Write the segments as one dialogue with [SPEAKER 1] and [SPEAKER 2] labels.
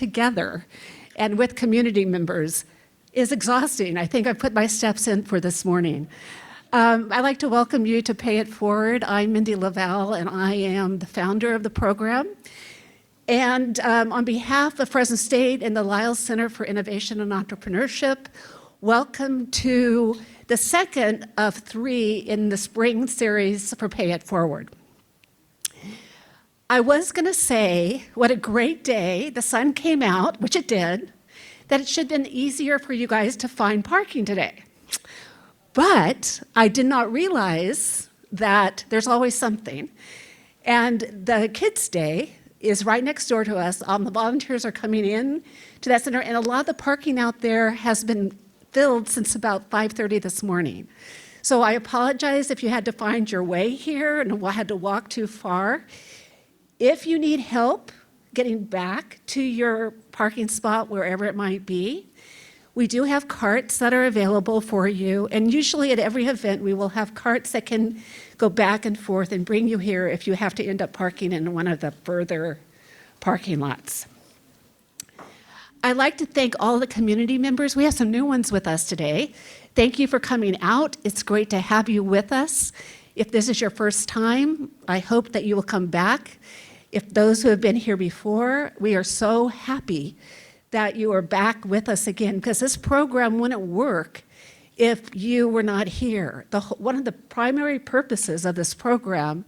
[SPEAKER 1] together and with community members is exhausting. I think I put my steps in for this morning. I'd like to welcome you to Pay It Forward. I'm Mindy Lavelle, and I am the founder of the program. And on behalf of Fresno State and the Lyles Center for Innovation and Entrepreneurship, welcome to the second of 3 in the spring series for Pay It Forward. I was going to say, what a great day, the sun came out, which it did, that it should have been easier for you guys to find parking today. But I did not realize that there's always something. And the Kids' Day is right next door to us. The volunteers are coming in to that center, and a lot of the parking out there has been filled since about 5:30 this morning. So I apologize if you had to find your way here and had to walk too far. If you need help getting back to your parking spot, wherever it might be, we do have carts that are available for you, and usually at every event we will have carts that can go back and forth and bring you here if you have to end up parking in one of the further parking lots. I'd like to thank all the community members. We have some new ones with us today. Thank you for coming out. It's great to have you with us. If this is your first time, I hope that you will come back. If those who have been here before, we are so happy that you are back with us again, because this program wouldn't work if you were not here. One of the primary purposes of this program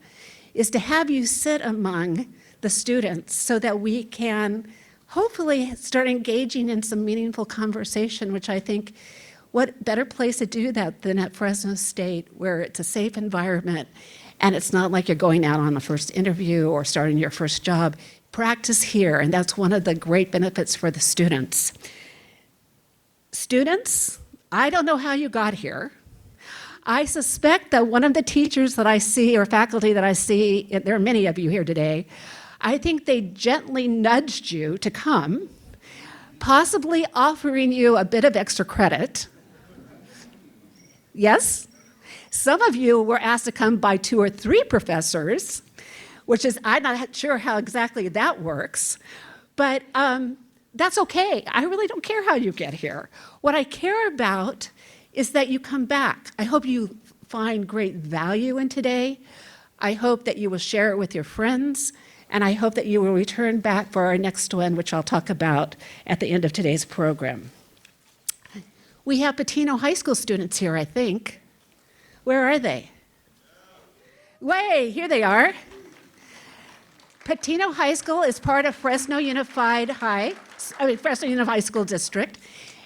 [SPEAKER 1] is to have you sit among the students so that we can hopefully start engaging in some meaningful conversation, which I think, what better place to do that than at Fresno State, where it's a safe environment and it's not like you're going out on a first interview or starting your first job. Practice here, and that's one of the great benefits for the students. Students, I don't know how you got here. I suspect that one of the teachers that I see, or faculty that I see, there are many of you here today, I think they gently nudged you to come, possibly offering you a bit of extra credit. Yes? Some of you were asked to come by 2 or 3 professors, which is, I'm not sure how exactly that works, but that's okay. I really don't care how you get here. What I care about is that you come back. I hope you find great value in today. I hope that you will share it with your friends, and I hope that you will return back for our next one, which I'll talk about at the end of today's program. We have Patino High School students here, I think. Where are they? Way, here they are. Patino High School is part of Fresno Unified School District,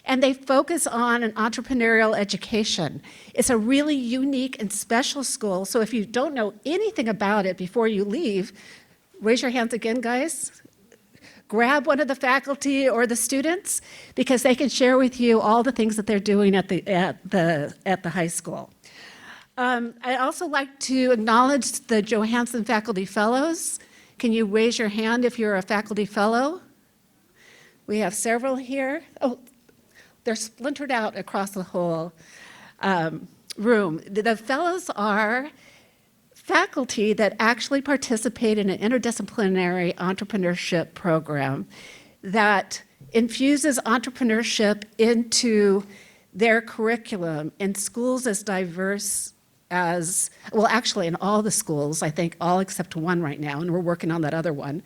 [SPEAKER 1] and they focus on an entrepreneurial education. It's a really unique and special school, so if you don't know anything about it before you leave, raise your hands again, guys. Grab one of the faculty or the students, because they can share with you all the things that they're doing at the high school. I'd also like to acknowledge the Johansson Faculty Fellows. Can you raise your hand if you're a faculty fellow? We have several here. Oh, they're splintered out across the whole room. The fellows are faculty that actually participate in an interdisciplinary entrepreneurship program that infuses entrepreneurship into their curriculum in schools as diverse as, well, actually in all the schools, I think all except one right now, and we're working on that other one,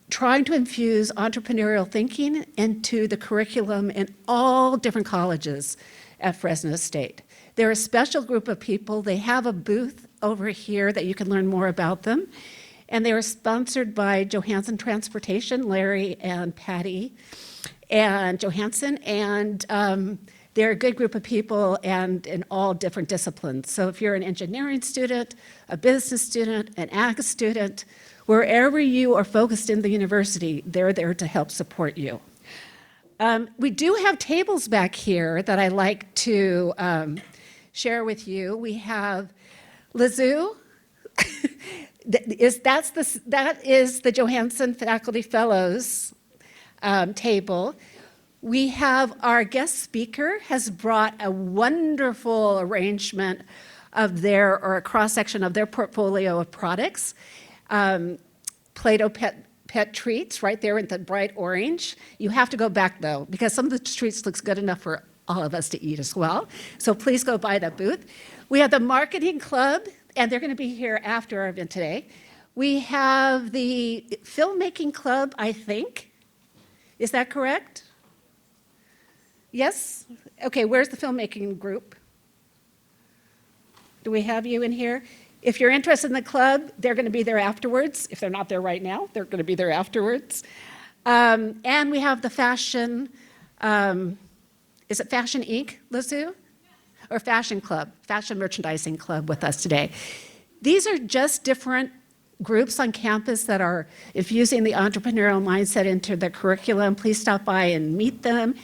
[SPEAKER 1] trying to infuse entrepreneurial thinking into the curriculum in all different colleges at Fresno State. They're a special group of people. They have a booth over here that you can learn more about them, and they are sponsored by Johansson Transportation, Larry and Patty and Johansson, and they're a good group of people and in all different disciplines. So if you're an engineering student, a business student, an ag student, wherever you are focused in the university, they're there to help support you. We do have tables back here that I like to share with you. We have Lizu. That is the Johansson Faculty Fellows table. We have our guest speaker has brought a wonderful arrangement of a cross-section of their portfolio of products. Play-Doh pet treats right there in the bright orange. You have to go back though, because some of the treats looks good enough for all of us to eat as well. So please go by that booth. We have the marketing club, and they're going to be here after our event today. We have the filmmaking club, I think. Is that correct? Yes? Okay, where's the filmmaking group? Do we have you in here? If you're interested in the club, they're going to be there afterwards. If they're not there right now, they're going to be there afterwards. And we have the fashion, is it Fashion Inc., Lizu? Or Fashion Club, Fashion Merchandising Club with us today. These are just different groups on campus that are infusing the entrepreneurial mindset into their curriculum. Please stop by and meet them.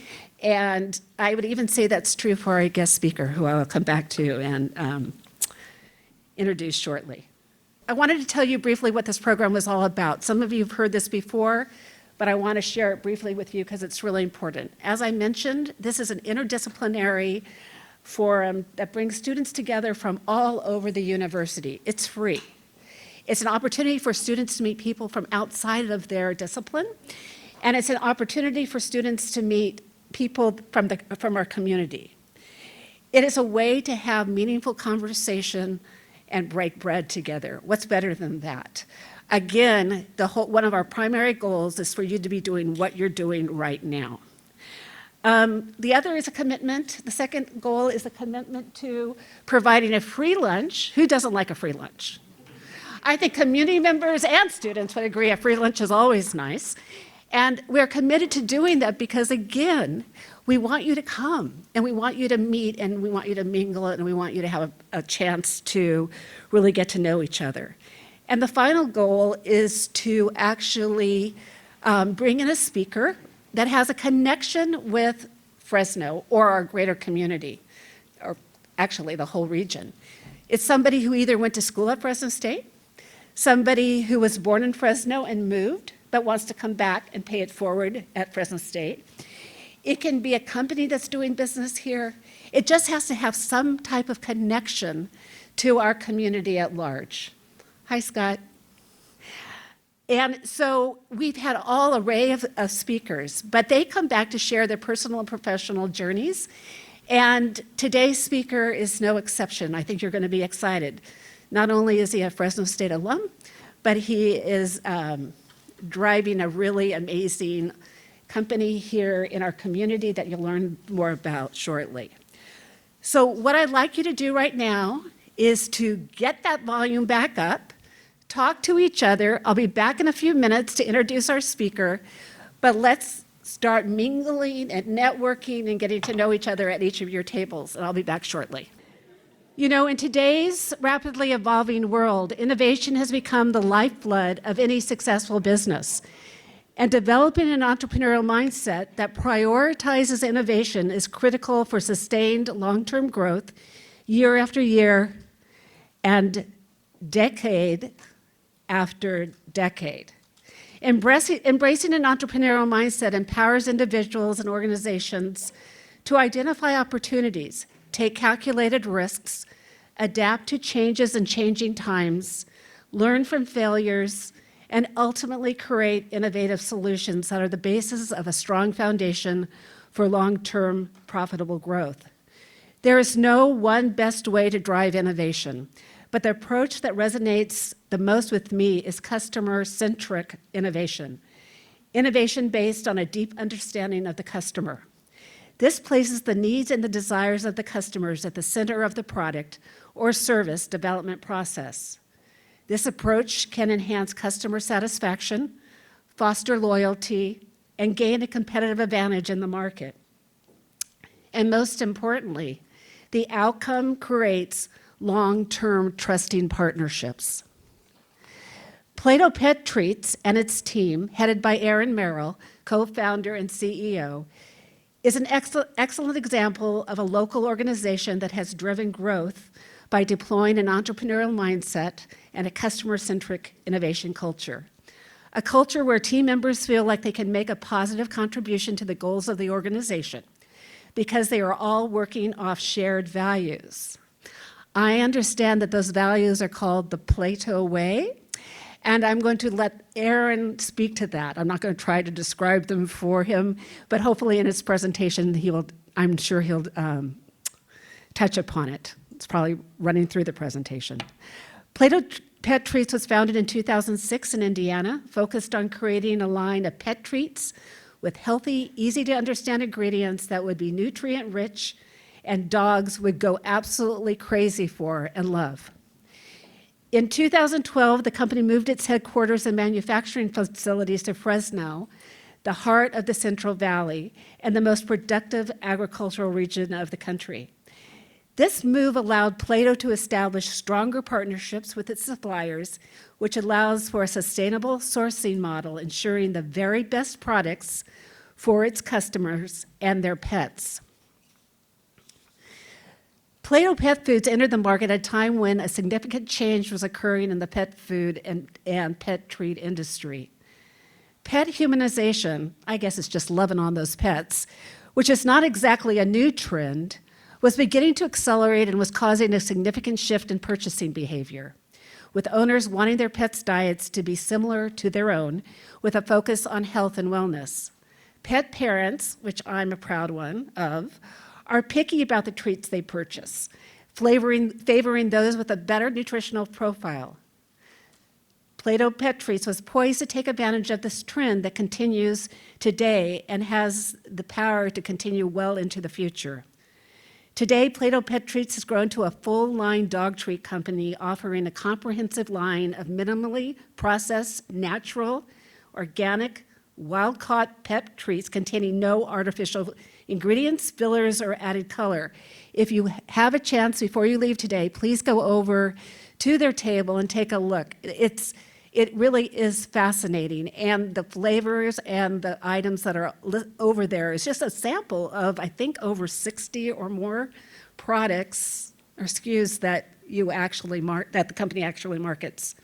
[SPEAKER 1] And I would even say that's true for our guest speaker, who I will come back to and introduce shortly. I wanted to tell you briefly what this program was all about. Some of you have heard this before, but I want to share it briefly with you because it's really important. As I mentioned, this is an interdisciplinary forum that brings students together from all over the university. It's free. It's an opportunity for students to meet people from outside of their discipline, and it's an opportunity for students to meet people from our community. It is a way to have meaningful conversation and break bread together. What's better than that? Again, one of our primary goals is for you to be doing what you're doing right now. The other is a commitment. The second goal is a commitment to providing a free lunch. Who doesn't like a free lunch? I think community members and students would agree a free lunch is always nice. And we're committed to doing that because, again, we want you to come, and we want you to meet, and we want you to mingle, and we want you to have a chance to really get to know each other. And the final goal is to actually bring in a speaker that has a connection with Fresno or our greater community, or actually the whole region. It's somebody who either went to school at Fresno State, somebody who was born in Fresno and moved, but wants to come back and pay it forward at Fresno State. It can be a company that's doing business here. It just has to have some type of connection to our community at large. Hi, Scott. And so we've had all array of speakers, but they come back to share their personal and professional journeys. And today's speaker is no exception. I think you're going to be excited. Not only is he a Fresno State alum, but he is driving a really amazing company here in our community that you'll learn more about shortly. So what I'd like you to do right now is to get that volume back up, talk to each other. I'll be back in a few minutes to introduce our speaker, but let's start mingling and networking and getting to know each other at each of your tables, and I'll be back shortly. You know, in today's rapidly evolving world, innovation has become the lifeblood of any successful business. And developing an entrepreneurial mindset that prioritizes innovation is critical for sustained long-term growth year after year and decade after decade. Embracing an entrepreneurial mindset empowers individuals and organizations to identify opportunities, take calculated risks, adapt to changes in changing times, learn from failures, and ultimately create innovative solutions that are the basis of a strong foundation for long-term profitable growth. There is no one best way to drive innovation, but the approach that resonates the most with me is customer-centric innovation, innovation based on a deep understanding of the customer. This places the needs and the desires of the customers at the center of the product or service development process. This approach can enhance customer satisfaction, foster loyalty, and gain a competitive advantage in the market. And most importantly, the outcome creates long-term trusting partnerships. Plato Pet Treats and its team, headed by Aaron Merrell, co-founder and CEO, is an excellent example of a local organization that has driven growth by deploying an entrepreneurial mindset and a customer-centric innovation culture. A culture where team members feel like they can make a positive contribution to the goals of the organization because they are all working off shared values. I understand that those values are called the Plato Way, And I'm going to let Aaron speak to that. I'm not going to try to describe them for him, but hopefully in his presentation, I'm sure he'll touch upon it. It's probably running through the presentation. Play-Doh Pet Treats was founded in 2006 in Indiana, focused on creating a line of pet treats with healthy, easy-to-understand ingredients that would be nutrient-rich and dogs would go absolutely crazy for and love. In 2012, the company moved its headquarters and manufacturing facilities to Fresno, the heart of the Central Valley and the most productive agricultural region of the country. This move allowed Play-Doh to establish stronger partnerships with its suppliers, which allows for a sustainable sourcing model, ensuring the very best products for its customers and their pets. Play-Doh Pet Foods entered the market at a time when a significant change was occurring in the pet food and pet treat industry. Pet humanization, I guess it's just loving on those pets, which is not exactly a new trend, was beginning to accelerate and was causing a significant shift in purchasing behavior, with owners wanting their pets' diets to be similar to their own, with a focus on health and wellness. Pet parents, which I'm a proud one of, are picky about the treats they purchase, favoring those with a better nutritional profile. Play-Doh Pet Treats was poised to take advantage of this trend that continues today and has the power to continue well into the future. Today, Play-Doh Pet Treats has grown to a full-line dog treat company offering a comprehensive line of minimally processed, natural, organic, wild-caught pet treats containing no artificial ingredients, fillers, or added color. If you have a chance before you leave today, please go over to their table and take a look. It really is fascinating, and the flavors and the items that are over there is just a sample of, I think, over 60 or more products or SKUs that that the company actually markets.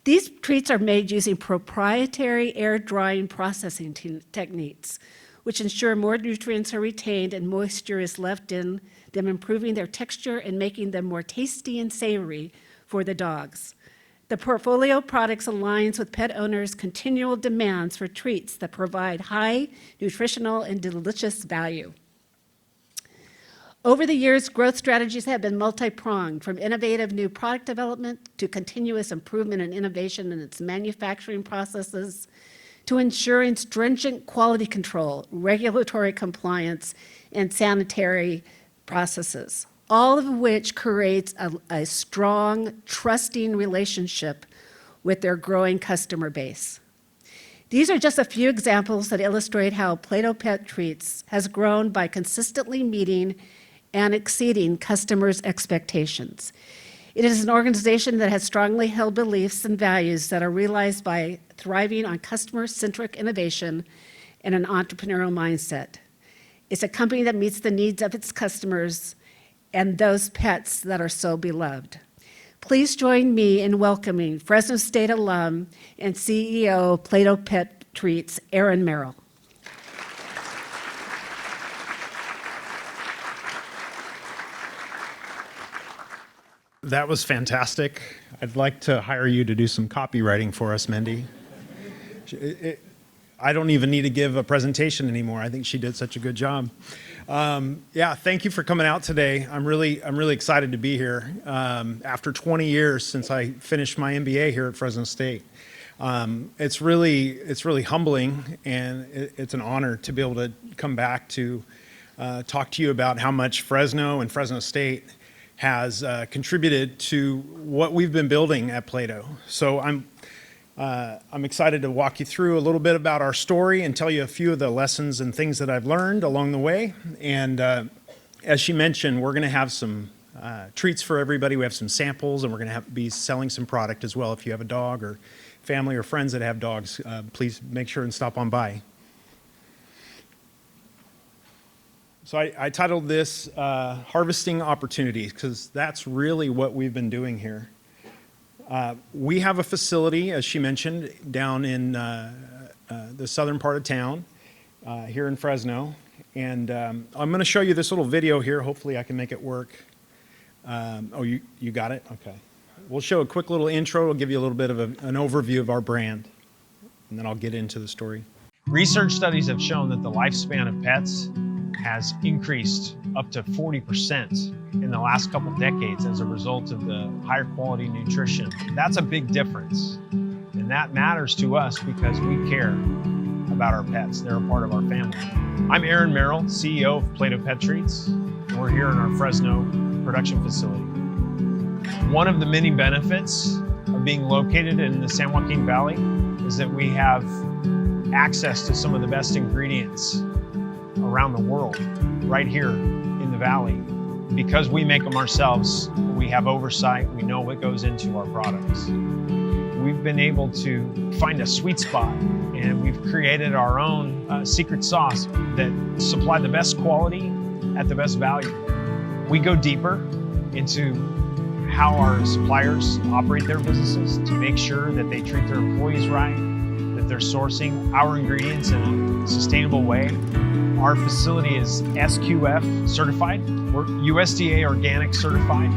[SPEAKER 1] These treats are made using proprietary air drying processing techniques, which ensure more nutrients are retained and moisture is left in them, improving their texture and making them more tasty and savory for the dogs. The portfolio of products aligns with pet owners' continual demands for treats that provide high nutritional and delicious value. Over the years, growth strategies have been multi-pronged, from innovative new product development to continuous improvement and innovation in its manufacturing processes, to ensuring stringent quality control, regulatory compliance, and sanitary processes, all of which creates a strong, trusting relationship with their growing customer base. These are just a few examples that illustrate how Play-Doh Pet Treats has grown by consistently meeting and exceeding customers' expectations. It is an organization that has strongly held beliefs and values that are realized by thriving on customer-centric innovation and an entrepreneurial mindset. It's a company that meets the needs of its customers and those pets that are so beloved. Please join me in welcoming Fresno State alum and CEO of Play-Doh Pet Treats, Aaron Merrell.
[SPEAKER 2] That was fantastic. I'd like to hire you to do some copywriting for us, Mindy. I don't even need to give a presentation anymore. I think she did such a good job. Yeah, thank you for coming out today. I'm really excited to be here. After 20 years since I finished my MBA here at Fresno State, it's really humbling, and it's an honor to be able to come back to talk to you about how much Fresno and Fresno State has contributed to what we've been building at Play-Doh. So I'm excited to walk you through a little bit about our story and tell you a few of the lessons and things that I've learned along the way. And as she mentioned, we're going to have some treats for everybody. We have some samples, and we're going to be selling some product as well. If you have a dog or family or friends that have dogs, please make sure and stop on by. So I titled this Harvesting Opportunities, because that's really what we've been doing here. We have a facility, as she mentioned, down in the southern part of town, here in Fresno. And I'm going to show you this little video here. Hopefully I can make it work. Oh, you got it? Okay. we'll show a quick little intro. We'll give you a little bit of an overview of our brand, and then I'll get into the story. Research studies have shown that the lifespan of pets has increased up to 40% in the last couple decades as a result of the higher quality nutrition. That's a big difference. And that matters to us because we care about our pets. They're a part of our family. I'm Aaron Merrell, CEO of Play-Doh Pet Treats. And we're here in our Fresno production facility. One of the many benefits of being located in the San Joaquin Valley is that we have access to some of the best ingredients around the world right here in the valley. Because we make them ourselves, we have oversight, we know what goes into our products. We've been able to find a sweet spot, and we've created our own secret sauce that supply the best quality at the best value. We go deeper into how our suppliers operate their businesses to make sure that they treat their employees right, that they're sourcing our ingredients in a sustainable way. Our facility is SQF certified. We're USDA organic certified.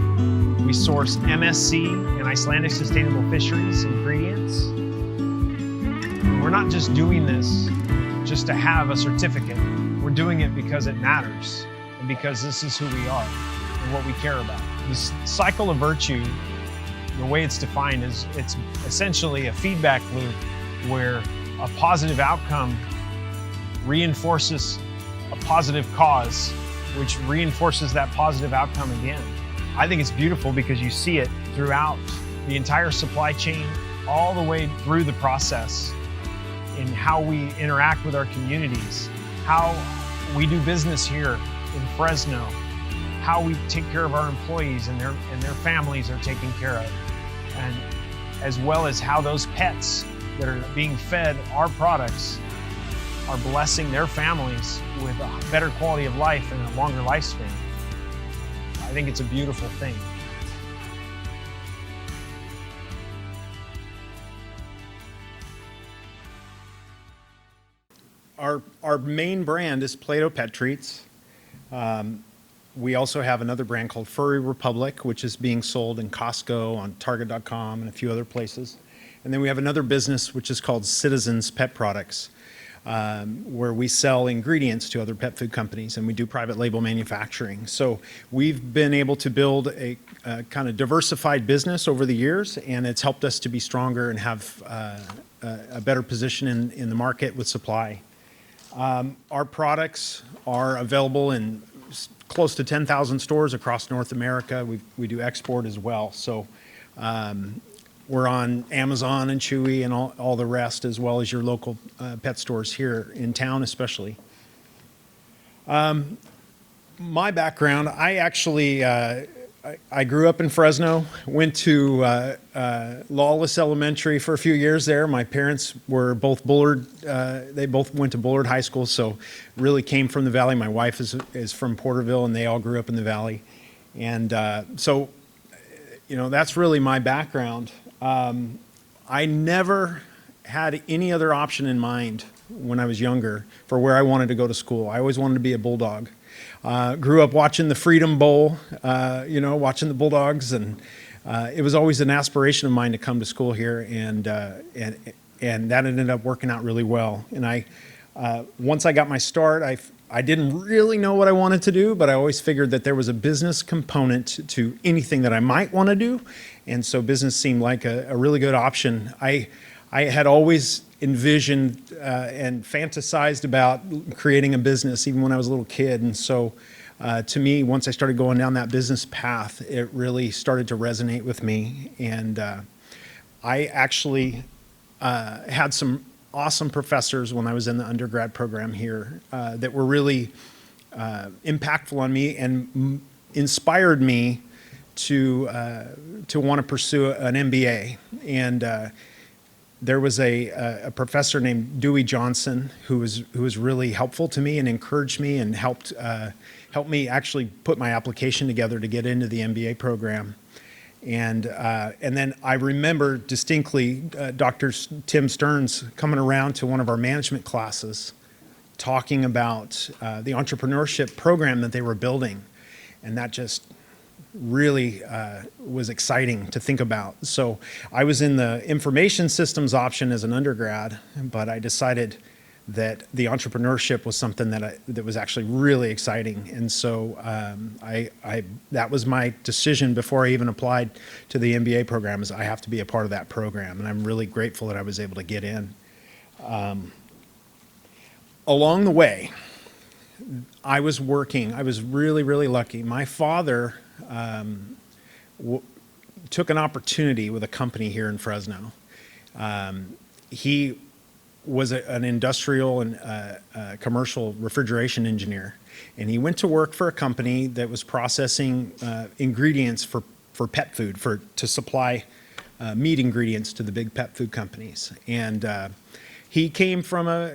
[SPEAKER 2] We source MSC and Icelandic Sustainable Fisheries ingredients. And we're not just doing this just to have a certificate. We're doing it because it matters and because this is who we are and what we care about. This cycle of virtue, the way it's defined is it's essentially a feedback loop where a positive outcome reinforces a positive cause, which reinforces that positive outcome again. I think it's beautiful because you see it throughout the entire supply chain, all the way through the process in how we interact with our communities, how we do business here in Fresno, how we take care of our employees and their families are taken care of, and as well as how those pets that are being fed our products are blessing their families with a better quality of life and a longer lifespan. I think it's a beautiful thing. Our main brand is Play-Doh Pet Treats. We also have another brand called Furry Republic, which is being sold in Costco, on Target.com, and a few other places. And then we have another business which is called Citizens Pet Products, where we sell ingredients to other pet food companies, and we do private label manufacturing. So we've been able to build a kind of diversified business over the years, and it's helped us to be stronger and have a better position in the market with supply. Our products are available in close to 10,000 stores across North America. We do export as well. So we're on Amazon and Chewy and all the rest, as well as your local pet stores here in town especially. My background, I actually, I grew up in Fresno, went to Lawless Elementary for a few years there. My parents were both Bullard, they both went to Bullard High School, so really came from the Valley. My wife is from Porterville, and they all grew up in the Valley. And so, you know, that's really my background. I never had any other option in mind when I was younger for where I wanted to go to school. I always wanted to be a Bulldog. Grew up watching the Freedom Bowl, you know, watching the Bulldogs, and it was always an aspiration of mine to come to school here, and that ended up working out really well. And once I got my start, I didn't really know what I wanted to do, but I always figured that there was a business component to anything that I might want to do, and so business seemed like a really good option. I had always envisioned and fantasized about creating a business even when I was a little kid, and so to me, once I started going down that business path, it really started to resonate with me, and I actually had some awesome professors when I was in the undergrad program here that were really impactful on me and inspired me to want to pursue an MBA. And there was a professor named Dewey Johnson who was really helpful to me and encouraged me and helped me actually put my application together to get into the MBA program. And then I remember distinctly Dr. Tim Stearns coming around to one of our management classes talking about the entrepreneurship program that they were building. And that just really was exciting to think about. So I was in the information systems option as an undergrad, but I decided that the entrepreneurship was something that was actually really exciting. And so that was my decision before I even applied to the MBA program, is I have to be a part of that program. And I'm really grateful that I was able to get in. Along the way, I was working. I was really, really lucky. My father took an opportunity with a company here in Fresno. He was an industrial and commercial refrigeration engineer, and he went to work for a company that was processing ingredients for pet food, to supply meat ingredients to the big pet food companies. And he came from a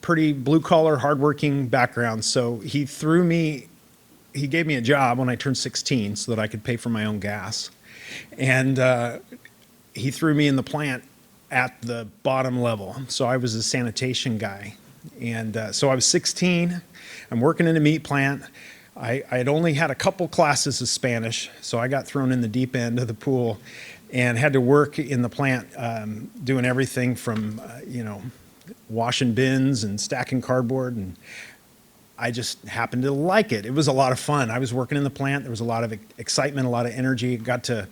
[SPEAKER 2] pretty blue-collar, hardworking background, so he gave me a job when I turned 16 so that I could pay for my own gas. And he threw me in the plant at the bottom level. So I was a sanitation guy. And so I was 16, I'm working in a meat plant. I had only had a couple classes of Spanish, so I got thrown in the deep end of the pool and had to work in the plant doing everything from, washing bins and stacking cardboard, and I just happened to like it. It was a lot of fun. I was working in the plant. There was a lot of excitement, a lot of energy. I got to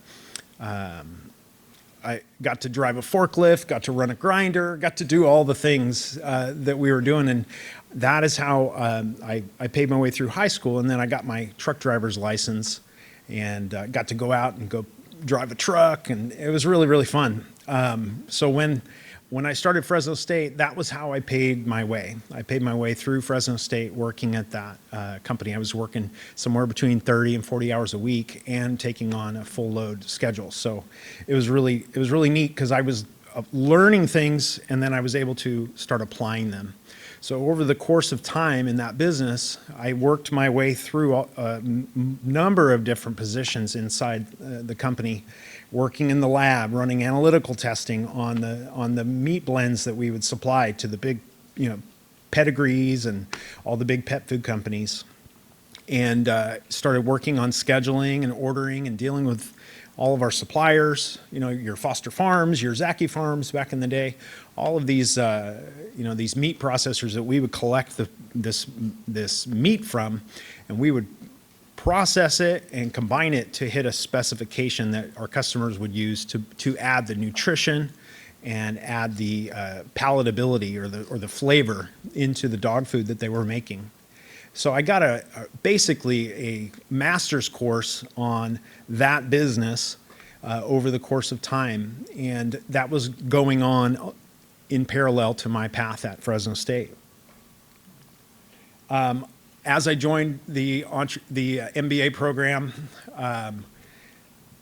[SPEAKER 2] drive a forklift, got to run a grinder, got to do all the things that we were doing. And that is how I paid my way through high school. And then I got my truck driver's license and got to go out and go drive a truck. And it was really, really fun. So when I started Fresno State, that was how I paid my way. I paid my way through Fresno State working at that company. I was working somewhere between 30 and 40 hours a week and taking on a full load schedule. So it was really neat because I was learning things and then I was able to start applying them. So over the course of time in that business, I worked my way through a number of different positions inside the company, working in the lab, running analytical testing on the meat blends that we would supply to the big, Pedigrees and all the big pet food companies, and started working on scheduling and ordering and dealing with all of our suppliers, your Foster Farms, your Zaki Farms back in the day, all of these, these meat processors that we would collect this meat from, and we would process it and combine it to hit a specification that our customers would use to add the nutrition and add the palatability or the flavor into the dog food that they were making. So I got basically a master's course on that business over the course of time, and that was going on in parallel to my path at Fresno State. As I joined the MBA program,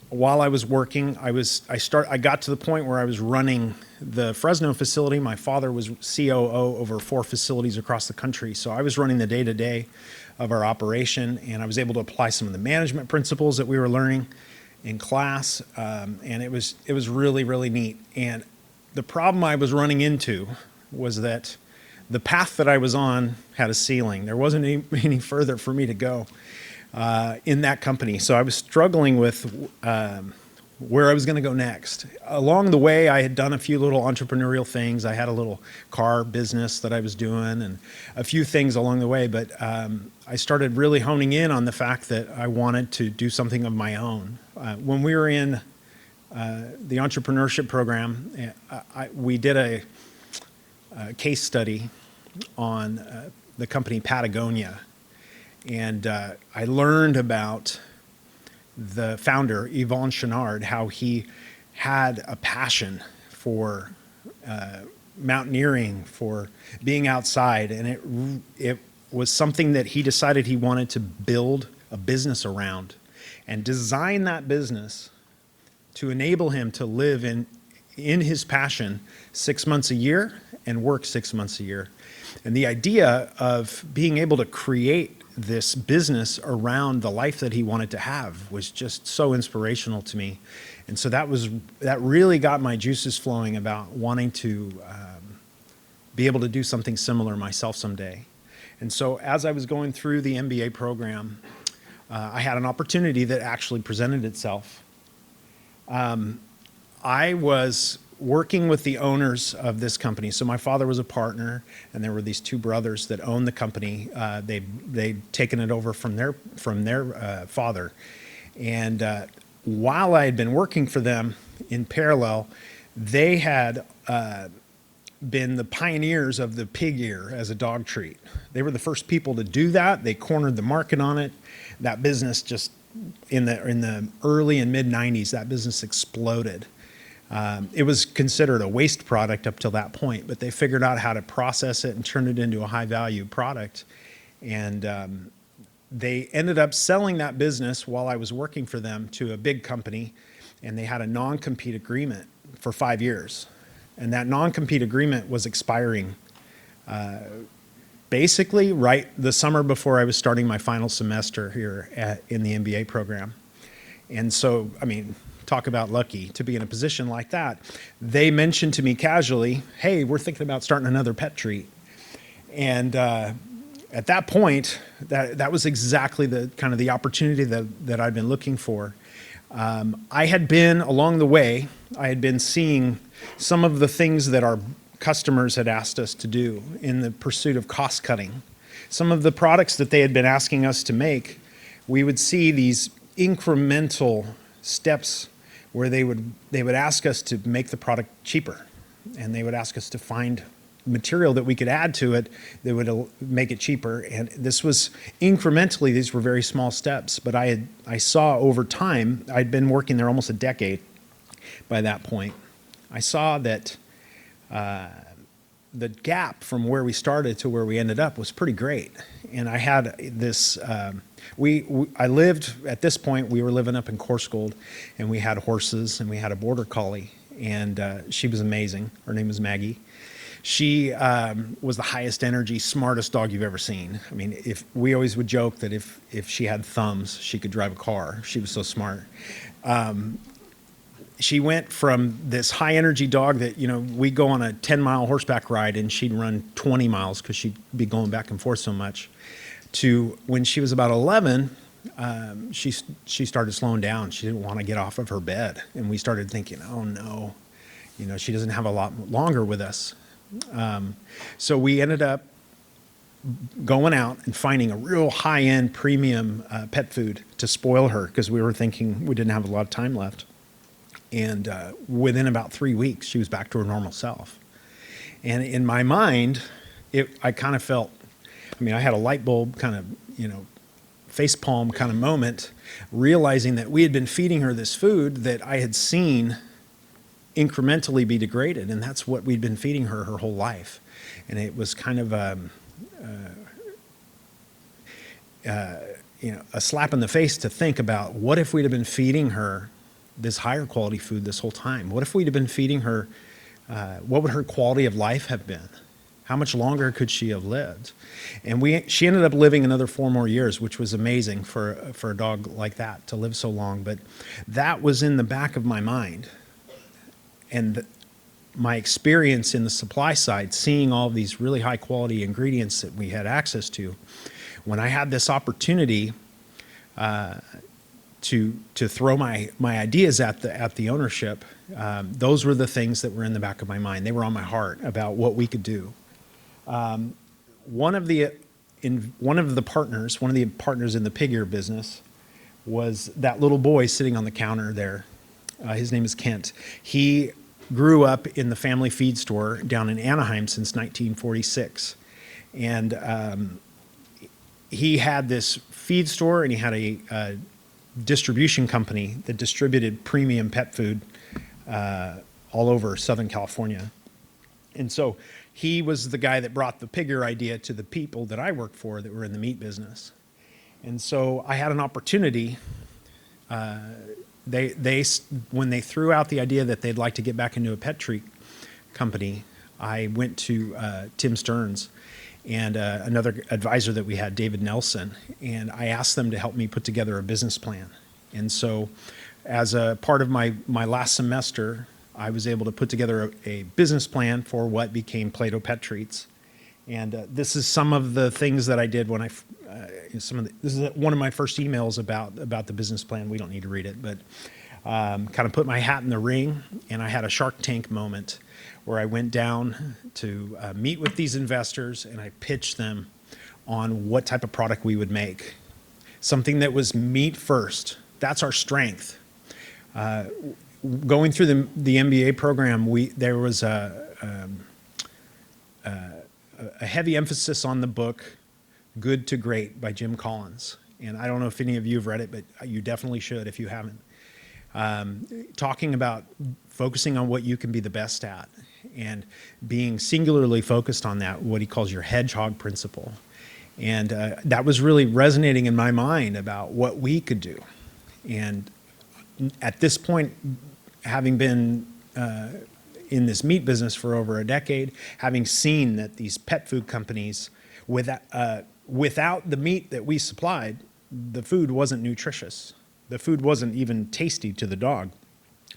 [SPEAKER 2] while I was working, I got to the point where I was running the Fresno facility. My father was COO over 4 facilities across the country, so I was running the day-to-day of our operation, and I was able to apply some of the management principles that we were learning in class, and it was really, really neat. And the problem I was running into was that the path that I was on had a ceiling. There wasn't any further for me to go in that company. So I was struggling with where I was going to go next. Along the way, I had done a few little entrepreneurial things. I had a little car business that I was doing and a few things along the way. But I started really honing in on the fact that I wanted to do something of my own. When we were in the entrepreneurship program, we did a case study on the company Patagonia. And I learned about the founder, Yvon Chouinard, how he had a passion for mountaineering, for being outside. And it was something that he decided he wanted to build a business around and design that business to enable him to live in his passion 6 months a year and work 6 months a year. And the idea of being able to create this business around the life that he wanted to have was just so inspirational to me. And so that really got my juices flowing about wanting to be able to do something similar myself someday. And so as I was going through the MBA program, I had an opportunity that actually presented itself. I was working with the owners of this company. So my father was a partner, and there were these two brothers that owned the company. They'd taken it over from their father. And while I had been working for them in parallel, they had been the pioneers of the pig ear as a dog treat. They were the first people to do that. They cornered the market on it. That business just in the early and mid 90s, that business exploded. It was considered a waste product up till that point, but they figured out how to process it and turn it into a high value product. And they ended up selling that business while I was working for them to a big company, and they had a non-compete agreement for 5 years. And that non-compete agreement was expiring basically right the summer before I was starting my final semester here in the MBA program. And so, I mean, talk about lucky to be in a position like that. They mentioned to me casually, hey, we're thinking about starting another pet treat. And at that point, that was exactly the kind of the opportunity that I'd been looking for. I had been, along the way, I had been seeing some of the things that our customers had asked us to do in the pursuit of cost cutting. Some of the products that they had been asking us to make, we would see these incremental steps where they would ask us to make the product cheaper, and they would ask us to find material that we could add to it that would make it cheaper. And this was incrementally, these were very small steps, but I saw over time, I'd been working there almost a decade by that point. I saw that the gap from where we started to where we ended up was pretty great. And I had this, I lived, at this point, we were living up in Corscold, and we had horses, and we had a border collie, and she was amazing. Her name was Maggie. She was the highest energy, smartest dog you've ever seen. I mean, we always would joke that if she had thumbs, she could drive a car. She was so smart. She went from this high energy dog that, we'd go on a 10-mile horseback ride and she'd run 20 miles because she'd be going back and forth so much, to when she was about 11, she started slowing down. She didn't want to get off of her bed. And we started thinking, oh no, she doesn't have a lot longer with us. So we ended up going out and finding a real high-end premium pet food to spoil her, because we were thinking we didn't have a lot of time left. And within about 3 weeks, she was back to her normal self. And in my mind, I kind of felt, I had a light bulb kind of, facepalm kind of moment, realizing that we had been feeding her this food that I had seen incrementally be degraded, and that's what we'd been feeding her whole life. And it was kind of a slap in the face to think about, what if we'd have been feeding her this higher quality food this whole time? What if we'd have been feeding her, what would her quality of life have been? How much longer could she have lived? And she ended up living another 4 more years, which was amazing for a dog like that to live so long. But that was in the back of my mind. And my experience in the supply side, seeing all these really high quality ingredients that we had access to, when I had this opportunity to throw my ideas at the ownership, those were the things that were in the back of my mind. They were on my heart about what we could do. One of the partners in the pig ear business was that little boy sitting on the counter there. His name is Kent. He grew up in the family feed store down in Anaheim since 1946. And he had this feed store, and he had a distribution company that distributed premium pet food all over Southern California. And so he was the guy that brought the pig ear idea to the people that I worked for that were in the meat business. And so I had an opportunity. When they threw out the idea that they'd like to get back into a pet treat company, I went to Tim Stearns and another advisor that we had, David Nelson, and I asked them to help me put together a business plan. And so as a part of my last semester, I was able to put together a business plan for what became Plato Pet Treats. And this is some of the things that I did when this is one of my first emails about the business plan. We don't need to read it, but kind of put my hat in the ring, and I had a Shark Tank moment where I went down to meet with these investors, and I pitched them on what type of product we would make. Something that was meat first. That's our strength. Going through the MBA program, there was a heavy emphasis on the book Good to Great by Jim Collins. And I don't know if any of you have read it, but you definitely should if you haven't. Talking about focusing on what you can be the best at and being singularly focused on that, what he calls your hedgehog principle. And that was really resonating in my mind about what we could do. And at this point, having been in this meat business for over a decade, having seen that these pet food companies, without the meat that we supplied, the food wasn't nutritious. The food wasn't even tasty to the dog.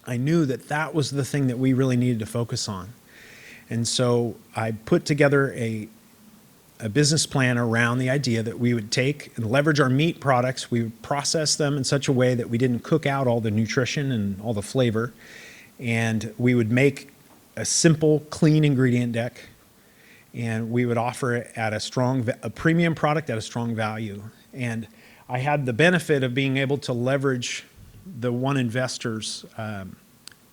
[SPEAKER 2] I knew that that was the thing that we really needed to focus on. And so I put together a business plan around the idea that we would take and leverage our meat products. We would process them in such a way that we didn't cook out all the nutrition and all the flavor. And we would make a simple, clean ingredient deck. And we would offer it at a premium product at a strong value. And I had the benefit of being able to leverage the one investor's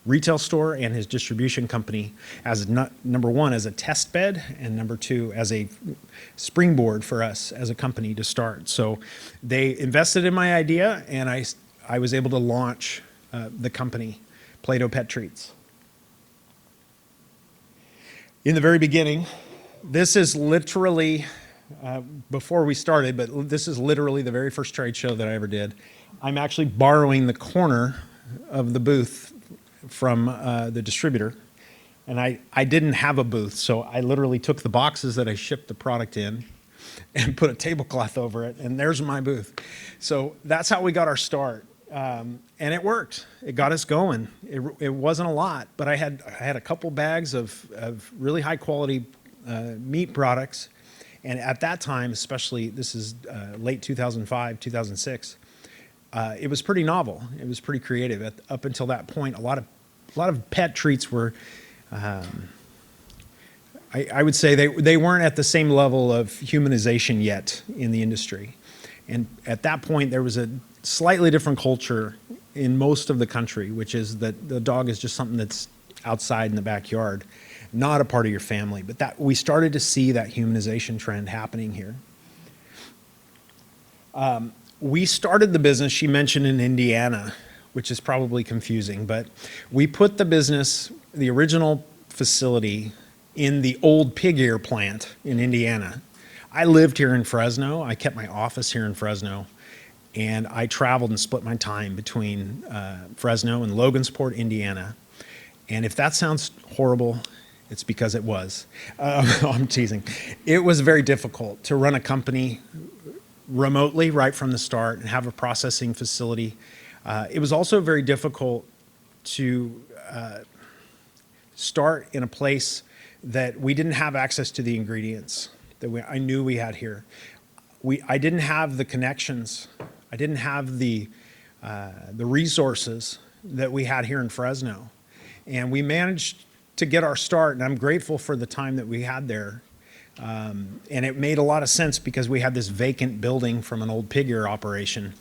[SPEAKER 2] retail store and his distribution company as number one, as a test bed, and number two, as a springboard for us as a company to start. So they invested in my idea, and I was able to launch the company, Play-Doh Pet Treats. In the very beginning, this is literally, before we started, but this is literally the very first trade show that I ever did. I'm actually borrowing the corner of the booth from the distributor, and I didn't have a booth, so I literally took the boxes that I shipped the product in and put a tablecloth over it, and there's my booth. So that's how we got our start, and it worked. It got us going. It wasn't a lot, but I had a couple bags of really high quality meat products, and at that time, especially, this is late 2005, 2006, it was pretty novel. It was pretty creative. Up until that point, a lot of pet treats were, I would say they weren't at the same level of humanization yet in the industry. And at that point, there was a slightly different culture in most of the country, which is that the dog is just something that's outside in the backyard, not a part of your family. But that we started to see that humanization trend happening here. We started the business, she mentioned, in Indiana, which is probably confusing, but we put the business, the original facility, in the old pig ear plant in Indiana. I lived here in Fresno. I kept my office here in Fresno, and I traveled and split my time between Fresno and Logansport, Indiana. And if that sounds horrible, it's because it was. I'm teasing. It was very difficult to run a company remotely right from the start and have a processing facility. It was also very difficult to start in a place that we didn't have access to the ingredients that I knew we had here. I didn't have the connections. I didn't have the resources that we had here in Fresno. And we managed to get our start, and I'm grateful for the time that we had there. And it made a lot of sense because we had this vacant building from an old pig ear operation.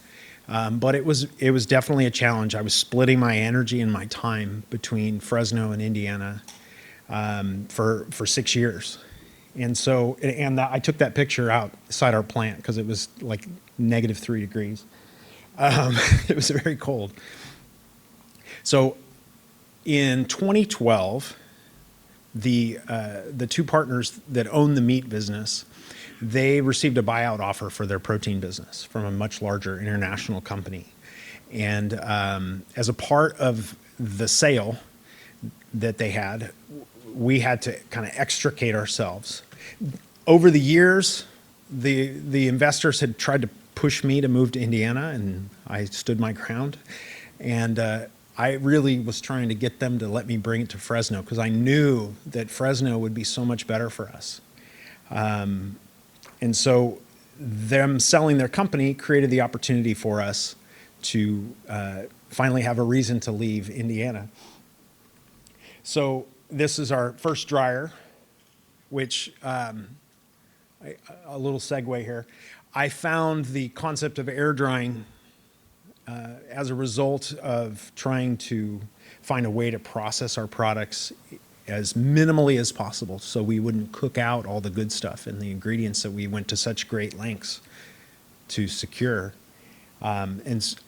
[SPEAKER 2] But it was definitely a challenge. I was splitting my energy and my time between Fresno and Indiana for 6 years. And so, I took that picture outside our plant because it was like -3 degrees. It was very cold. So in 2012, the two partners that own the meat business, they received a buyout offer for their protein business from a much larger international company. And as a part of the sale that they had, we had to kind of extricate ourselves. Over the years, the investors had tried to push me to move to Indiana, and I stood my ground. And I really was trying to get them to let me bring it to Fresno because I knew that Fresno would be so much better for us. And so them selling their company created the opportunity for us to finally have a reason to leave Indiana. So this is our first dryer, which, a little segue here. I found the concept of air drying as a result of trying to find a way to process our products as minimally as possible so we wouldn't cook out all the good stuff and the ingredients that we went to such great lengths to secure. I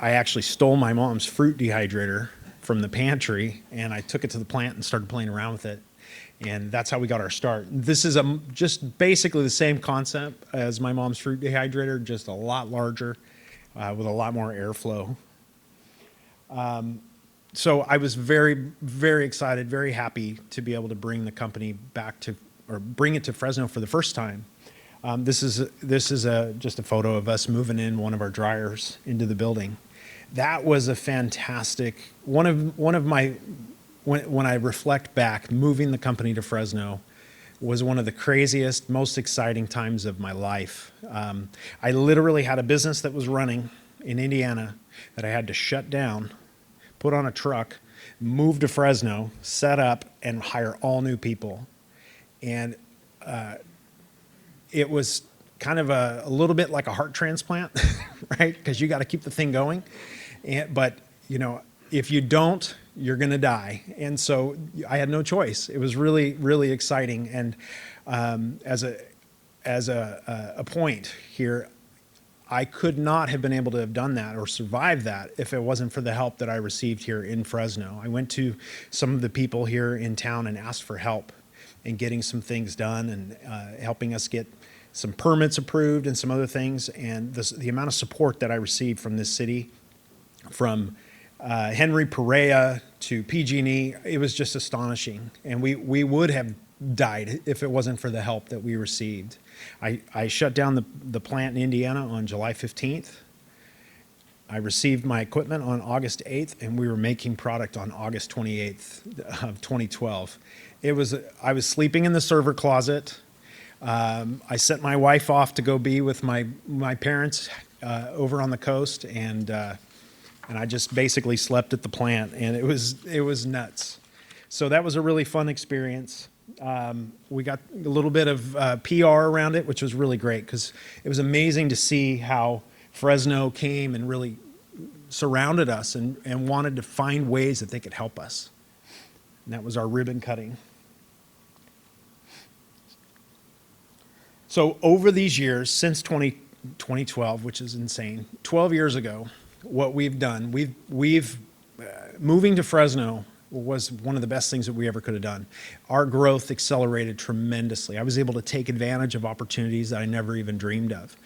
[SPEAKER 2] actually stole my mom's fruit dehydrator from the pantry, and I took it to the plant and started playing around with it. And that's how we got our start. This is just basically the same concept as my mom's fruit dehydrator, just a lot larger with a lot more airflow. So I was very, very excited, very happy to be able to bring the company back to, or bring it to Fresno for the first time. This is just a photo of us moving in one of our dryers into the building. That was a fantastic, one of my, when I reflect back, moving the company to Fresno was one of the craziest, most exciting times of my life. I literally had a business that was running in Indiana that I had to shut down, put on a truck, move to Fresno, set up, and hire all new people. And it was kind of a little bit like a heart transplant, right? Because you got to keep the thing going. But, you know, if you don't, you're going to die. And so I had no choice. It was really, really exciting. And as a point here, I could not have been able to have done that or survived that if it wasn't for the help that I received here in Fresno. I went to some of the people here in town and asked for help in getting some things done and helping us get some permits approved and some other things. And the amount of support that I received from this city, from Henry Perea to PG&E, it was just astonishing. And we would have died if it wasn't for the help that we received. I shut down the plant in Indiana on July 15th. I received my equipment on August 8th, and we were making product on August 28th of 2012. I was sleeping in the server closet. I sent my wife off to go be with my parents over on the coast, and I just basically slept at the plant, and it was nuts. So that was a really fun experience. We got a little bit of PR around it, which was really great because it was amazing to see how Fresno came and really surrounded us and wanted to find ways that they could help us. And that was our ribbon cutting. So over these years, since 2012, which is insane, 12 years ago, what we've done, we've moving to Fresno was one of the best things that we ever could have done. Our growth accelerated tremendously. I was able to take advantage of opportunities that I never even dreamed of.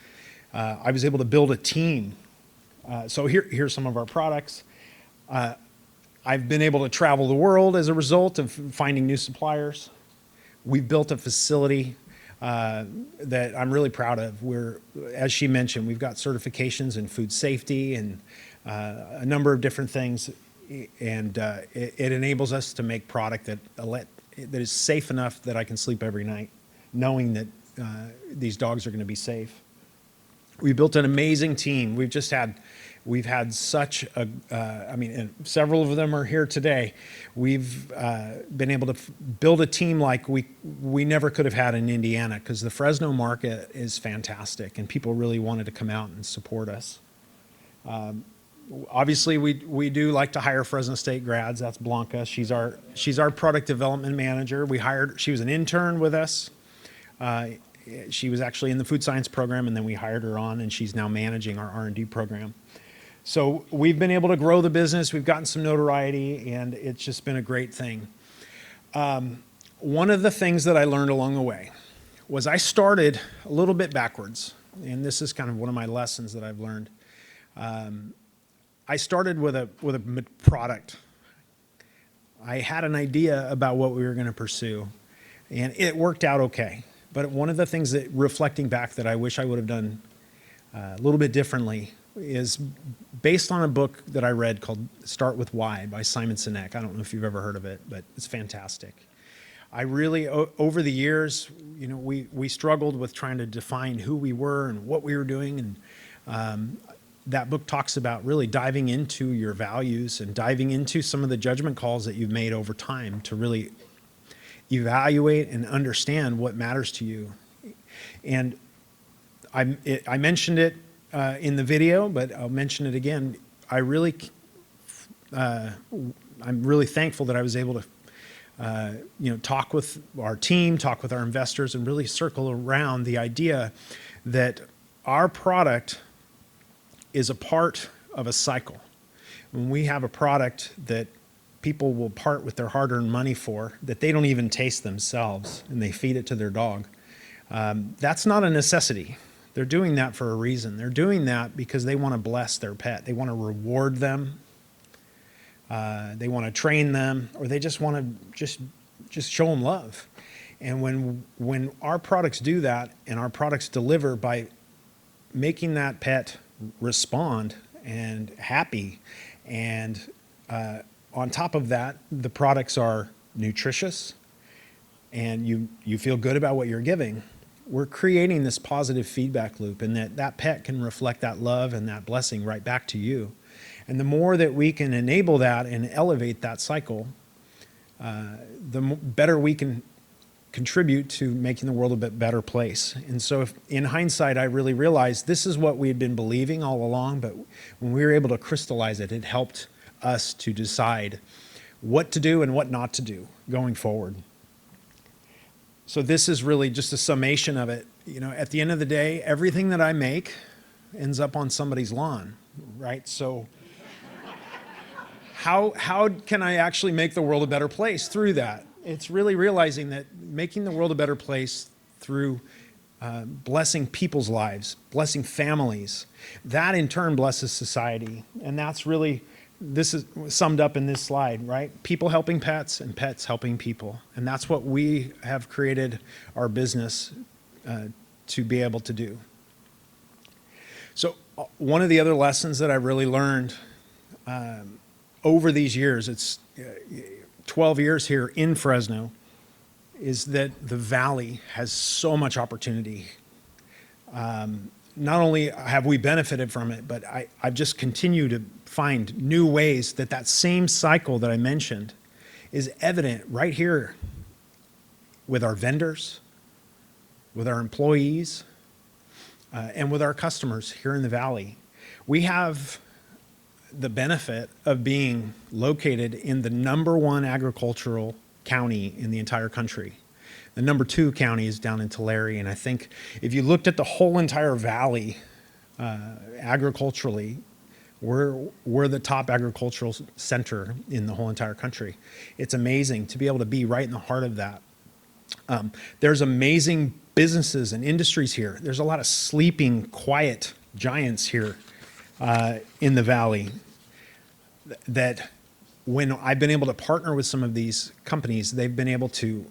[SPEAKER 2] I was able to build a team. So here's some of our products. I've been able to travel the world as a result of finding new suppliers. We've built a facility that I'm really proud of. As she mentioned, we've got certifications in food safety and a number of different things. And it enables us to make product that is safe enough that I can sleep every night, knowing that these dogs are going to be safe. We built an amazing team. We've had such a, and several of them are here today. We've been able to build a team like we never could have had in Indiana because the Fresno market is fantastic and people really wanted to come out and support us. Obviously, we do like to hire Fresno State grads. That's Blanca. She's our product development manager. She was an intern with us. She was actually in the food science program, and then we hired her on, and she's now managing our R&D program. So we've been able to grow the business. We've gotten some notoriety, and it's just been a great thing. One of the things that I learned along the way was I started a little bit backwards, and this is kind of one of my lessons that I've learned. I started with a product. I had an idea about what we were going to pursue, and it worked out okay. But one of the things that, reflecting back, that I wish I would have done a little bit differently is based on a book that I read called Start With Why by Simon Sinek. I don't know if you've ever heard of it, but it's fantastic. I really, over the years, we struggled with trying to define who we were and what we were doing. And that book talks about really diving into your values and diving into some of the judgment calls that you've made over time to really evaluate and understand what matters to you. And I mentioned it in the video, but I'll mention it again. I'm really thankful that I was able to talk with our team, talk with our investors, and really circle around the idea that our product is a part of a cycle. When we have a product that people will part with their hard-earned money for, that they don't even taste themselves, and they feed it to their dog, that's not a necessity. They're doing that for a reason. They're doing that because they want to bless their pet. They want to reward them. They want to train them, or they just want to just show them love. And when our products do that, and our products deliver by making that pet respond and happy, and on top of that, the products are nutritious, and you feel good about what you're giving, we're creating this positive feedback loop, and that pet can reflect that love and that blessing right back to you. And the more that we can enable that and elevate that cycle, the better we can contribute to making the world a bit better place. And so in hindsight, I really realized this is what we had been believing all along, but when we were able to crystallize it, it helped us to decide what to do and what not to do going forward. So this is really just a summation of it. At the end of the day, everything that I make ends up on somebody's lawn, right? So how can I actually make the world a better place through that? It's really realizing that making the world a better place through blessing people's lives, blessing families, that in turn blesses society. And that's really, this is summed up in this slide, right? People helping pets and pets helping people. And that's what we have created our business to be able to do. So one of the other lessons that I really learned over these years, it's 12 years here in Fresno, is that the Valley has so much opportunity. Not only have we benefited from it, but I've just continued to find new ways that same cycle that I mentioned is evident right here with our vendors, with our employees, and with our customers here in the Valley. We have the benefit of being located in the #1 agricultural county in the entire country. The #2 county is down in Tulare, and I think if you looked at the whole entire valley agriculturally, we're the top agricultural center in the whole entire country. It's amazing to be able to be right in the heart of that. There's amazing businesses and industries here. There's a lot of sleeping, quiet giants here in the valley that when I've been able to partner with some of these companies, they've been able to,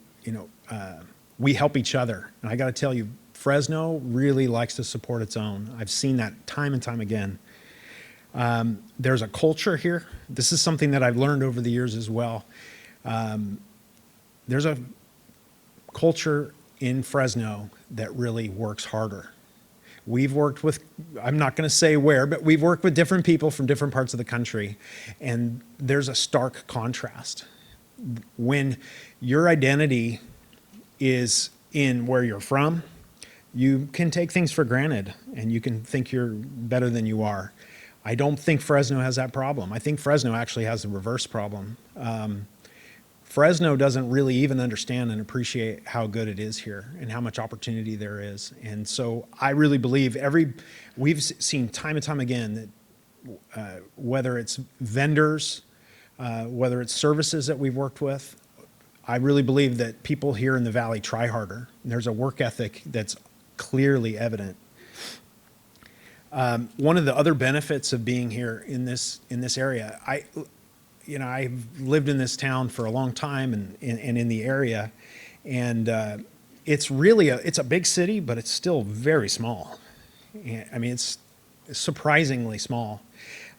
[SPEAKER 2] we help each other. And I got to tell you, Fresno really likes to support its own. I've seen that time and time again. There's a culture here. This is something that I've learned over the years as well. There's a culture in Fresno that really works harder. We've worked with, I'm not going to say where, but we've worked with different people from different parts of the country, and there's a stark contrast. When your identity is in where you're from, you can take things for granted, and you can think you're better than you are. I don't think Fresno has that problem. I think Fresno actually has the reverse problem. Fresno doesn't really even understand and appreciate how good it is here and how much opportunity there is. And so I really believe we've seen time and time again that whether it's vendors, whether it's services that we've worked with, I really believe that people here in the Valley try harder. There's a work ethic that's clearly evident. One of the other benefits of being here in this area, I've lived in this town for a long time and in the area, and it's a big city, but it's still very small. I mean, it's surprisingly small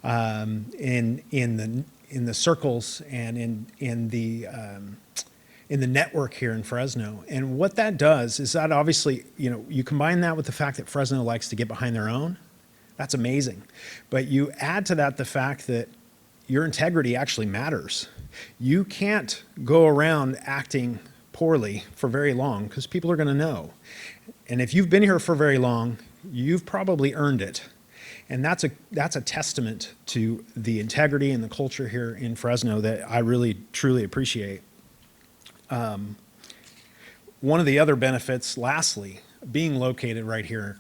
[SPEAKER 2] in the circles and in in the network here in Fresno. And what that does is that obviously, you combine that with the fact that Fresno likes to get behind their own. That's amazing. But you add to that the fact that your integrity actually matters. You can't go around acting poorly for very long because people are going to know. And if you've been here for very long, you've probably earned it. And that's a testament to the integrity and the culture here in Fresno that I really, truly appreciate. One of the other benefits, lastly, being located right here,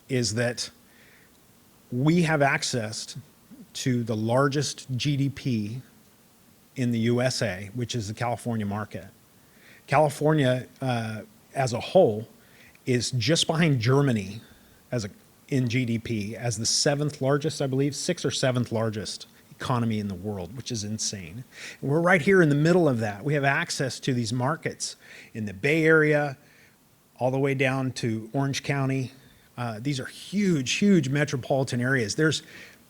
[SPEAKER 2] is that we have access to the largest GDP in the USA, which is the California market. California, as a whole, is just behind Germany in GDP as the seventh largest, I believe, sixth or seventh largest economy in the world, which is insane. And we're right here in the middle of that. We have access to these markets in the Bay Area, all the way down to Orange County. These are huge, huge metropolitan areas. There's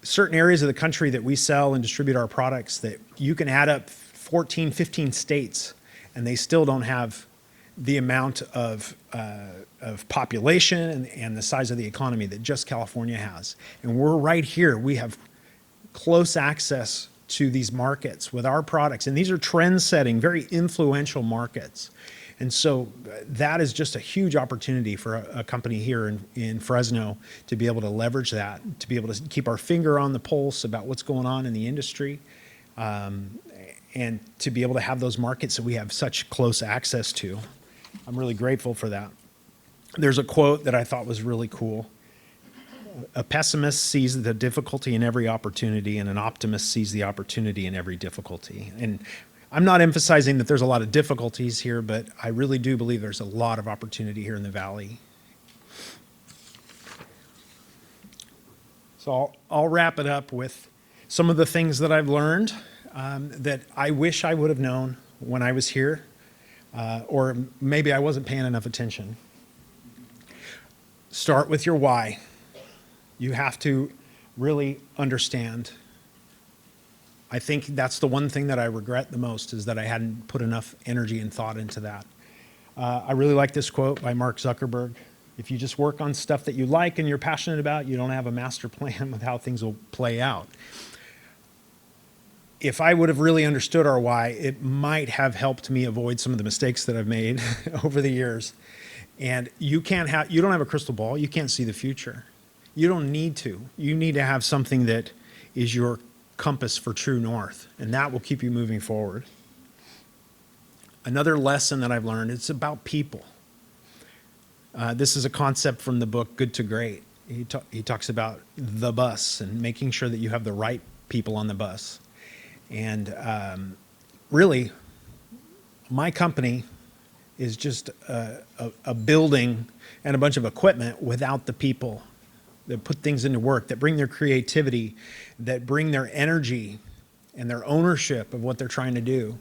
[SPEAKER 2] certain areas of the country that we sell and distribute our products that you can add up 14, 15 states, and they still don't have the amount of population and the size of the economy that just California has. And we're right here. We have close access to these markets with our products. And these are trend-setting, very influential markets. And so that is just a huge opportunity for a company here in Fresno to be able to leverage that, to be able to keep our finger on the pulse about what's going on in the industry, and to be able to have those markets that we have such close access to. I'm really grateful for that. There's a quote that I thought was really cool. A pessimist sees the difficulty in every opportunity, and an optimist sees the opportunity in every difficulty. And I'm not emphasizing that there's a lot of difficulties here, but I really do believe there's a lot of opportunity here in the valley. So I'll wrap it up with some of the things that I've learned that I wish I would have known when I was here, or maybe I wasn't paying enough attention. Start with your why. You have to really understand. I think that's the one thing that I regret the most, is that I hadn't put enough energy and thought into that. I really like this quote by Mark Zuckerberg. If you just work on stuff that you like and you're passionate about, you don't have a master plan with how things will play out. If I would have really understood our why, it might have helped me avoid some of the mistakes that I've made over the years. And you don't have a crystal ball. You can't see the future. You don't need to. You need to have something that is your compass for true north, and that will keep you moving forward. Another lesson that I've learned, it's about people. This is a concept from the book Good to Great. He talks about the bus and making sure that you have the right people on the bus. And really, my company is just a building and a bunch of equipment without the people that put things into work, that bring their creativity, that bring their energy and their ownership of what they're trying to do.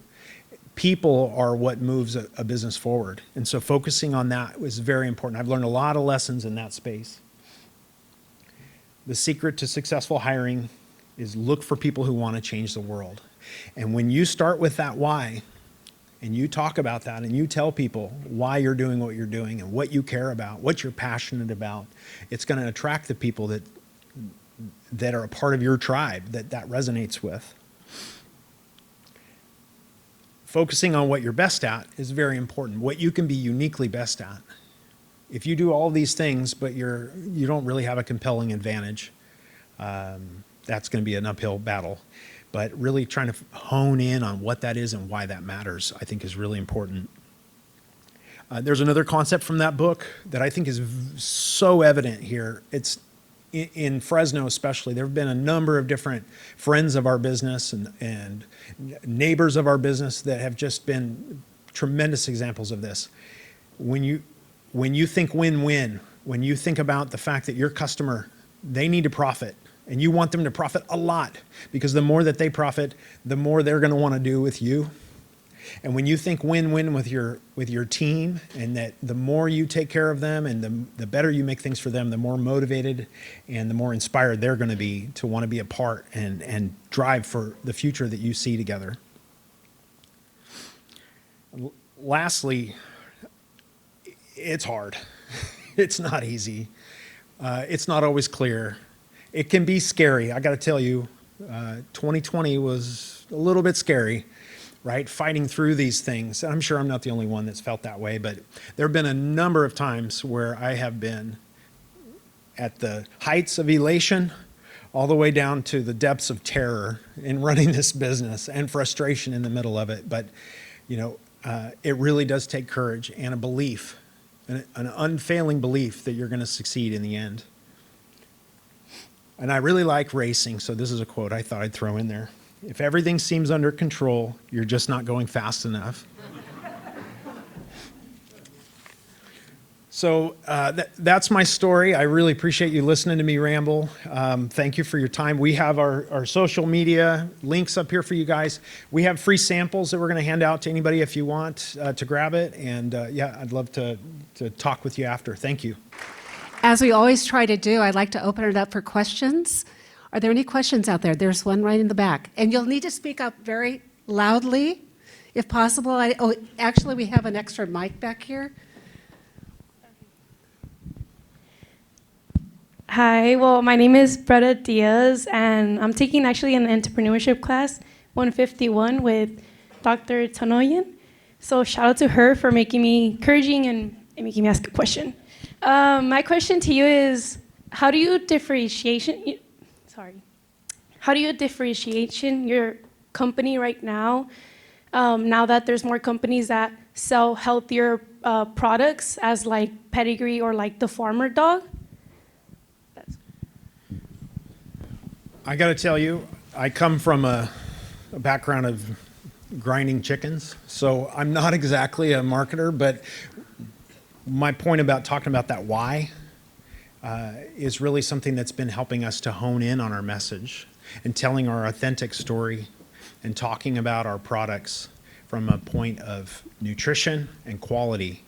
[SPEAKER 2] People are what moves a business forward. And so focusing on that was very important. I've learned a lot of lessons in that space. The secret to successful hiring is look for people who want to change the world. And when you start with that why, and you talk about that, and you tell people why you're doing what you're doing and what you care about, what you're passionate about, it's going to attract the people that are a part of your tribe that resonates with. Focusing on what you're best at is very important, what you can be uniquely best at. If you do all these things, but you don't really have a compelling advantage, that's going to be an uphill battle. But really trying to hone in on what that is and why that matters, I think, is really important. There's another concept from that book that I think is so evident here. It's in Fresno especially. There have been a number of different friends of our business and neighbors of our business that have just been tremendous examples of this. When you think win-win, when you think about the fact that your customer, they need to profit, and you want them to profit a lot, because the more that they profit, the more they're going to want to do with you. And when you think win-win with your team, and that the more you take care of them and the better you make things for them, the more motivated and the more inspired they're going to be to want to be a part and drive for the future that you see together. Lastly, it's hard. It's not easy. It's not always clear. It can be scary. I got to tell you, 2020 was a little bit scary, right? Fighting through these things. I'm sure I'm not the only one that's felt that way, but there have been a number of times where I have been at the heights of elation all the way down to the depths of terror in running this business and frustration in the middle of it. But, it really does take courage and a belief, an unfailing belief that you're going to succeed in the end. And I really like racing, so this is a quote I thought I'd throw in there. If everything seems under control, you're just not going fast enough. So that's my story. I really appreciate you listening to me ramble. Thank you for your time. We have our social media links up here for you guys. We have free samples that we're going to hand out to anybody if you want to grab it. And I'd love to talk with you after. Thank you.
[SPEAKER 1] As we always try to do, I'd like to open it up for questions. Are there any questions out there? There's one right in the back. And you'll need to speak up very loudly, if possible. Actually, we have an extra mic back here.
[SPEAKER 3] Hi, well, my name is Bretta Diaz, and I'm taking actually an entrepreneurship class, 151, with Dr. Tanoyan. So shout out to her for making me encouraging and making me ask a question. My question to you is, how do you differentiate your company right now, now that there's more companies that sell healthier products as like pedigree or like the farmer dog?
[SPEAKER 2] I got to tell you, I come from a background of grinding chickens, so I'm not exactly a marketer, but my point about talking about that why is really something that's been helping us to hone in on our message and telling our authentic story and talking about our products from a point of nutrition and quality.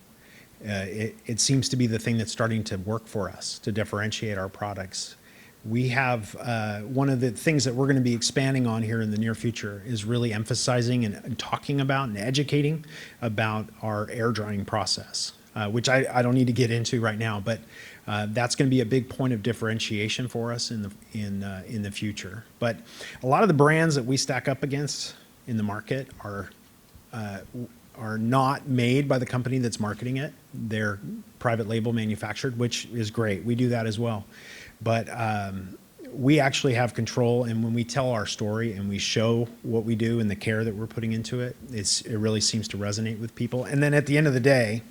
[SPEAKER 2] It seems to be the thing that's starting to work for us to differentiate our products. We have one of the things that we're going to be expanding on here in the near future is really emphasizing and talking about and educating about our air drying process, which I don't need to get into right now, but that's going to be a big point of differentiation for us in the future. But a lot of the brands that we stack up against in the market are not made by the company that's marketing it. They're private label manufactured, which is great. We do that as well. But we actually have control, and when we tell our story and we show what we do and the care that we're putting into it, it really seems to resonate with people. And then at the end of the day,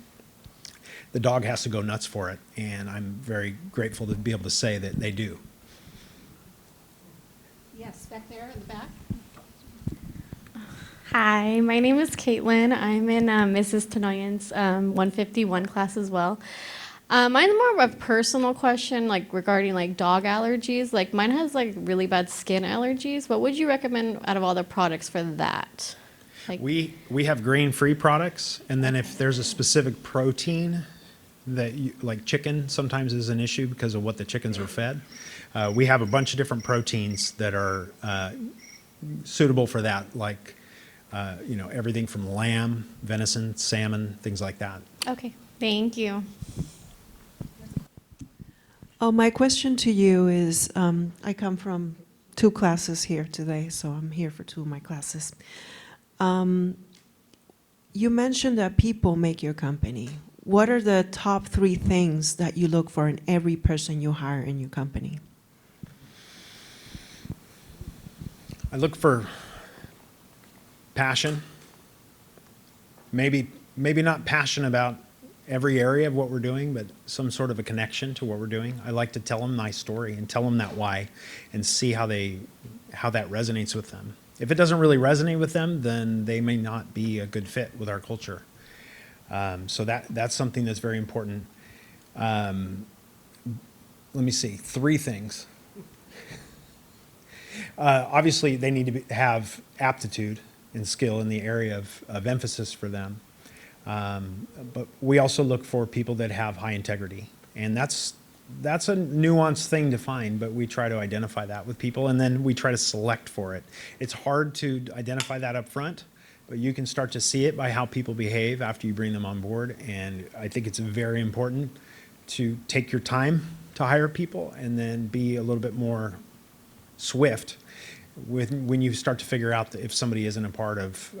[SPEAKER 2] the dog has to go nuts for it, and I'm very grateful to be able to say that they do.
[SPEAKER 1] Yes, back there in the back.
[SPEAKER 4] Hi, my name is Caitlin. I'm in Mrs. Tanoyan's 151 class as well. Mine's more of a personal question, like regarding like dog allergies. Like mine has like really bad skin allergies. What would you recommend out of all the products for that? Like,
[SPEAKER 2] We have grain-free products, and then if there's a specific protein that like chicken sometimes is an issue because of what the chickens are fed. We have a bunch of different proteins that are suitable for that, like everything from lamb, venison, salmon, things like that.
[SPEAKER 4] okay, thank you.
[SPEAKER 5] Oh, my question to you is, I come from 2 classes here today, so I'm here for 2 of my classes. You mentioned that people make your company. What are the top 3 things that you look for in every person you hire in your company?
[SPEAKER 2] I look for passion. Maybe not passion about every area of what we're doing, but some sort of a connection to what we're doing. I like to tell them my story and tell them that why and see how that resonates with them. If it doesn't really resonate with them, then they may not be a good fit with our culture. So that's something that's very important. Let me see, 3 things. Obviously, they need to have aptitude and skill in the area of emphasis for them. But we also look for people that have high integrity. And that's a nuanced thing to find, but we try to identify that with people, and then we try to select for it. It's hard to identify that up front, but you can start to see it by how people behave after you bring them on board. And I think it's very important to take your time to hire people and then be a little bit more swift when you start to figure out that if somebody isn't a part of,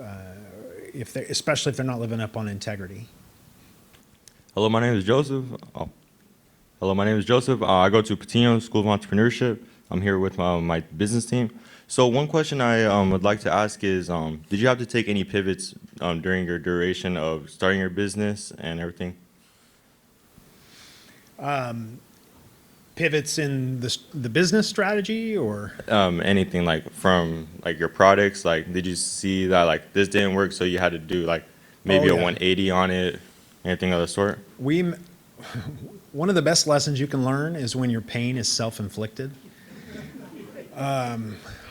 [SPEAKER 2] especially if they're not living up on integrity.
[SPEAKER 6] Hello, my name is Joseph. Hello, my name is Joseph. I go to Patino School of Entrepreneurship. I'm here with my business team. So one question I would like to ask is, did you have to take any pivots during your duration of starting your business and everything?
[SPEAKER 2] Pivots in the business strategy, or
[SPEAKER 6] Anything like from like your products? Like, did you see that like this didn't work, so you had to do like maybe
[SPEAKER 2] Oh,
[SPEAKER 6] a
[SPEAKER 2] yeah.
[SPEAKER 6] 180 on it, anything of the sort?
[SPEAKER 2] One of the best lessons you can learn is when your pain is self-inflicted.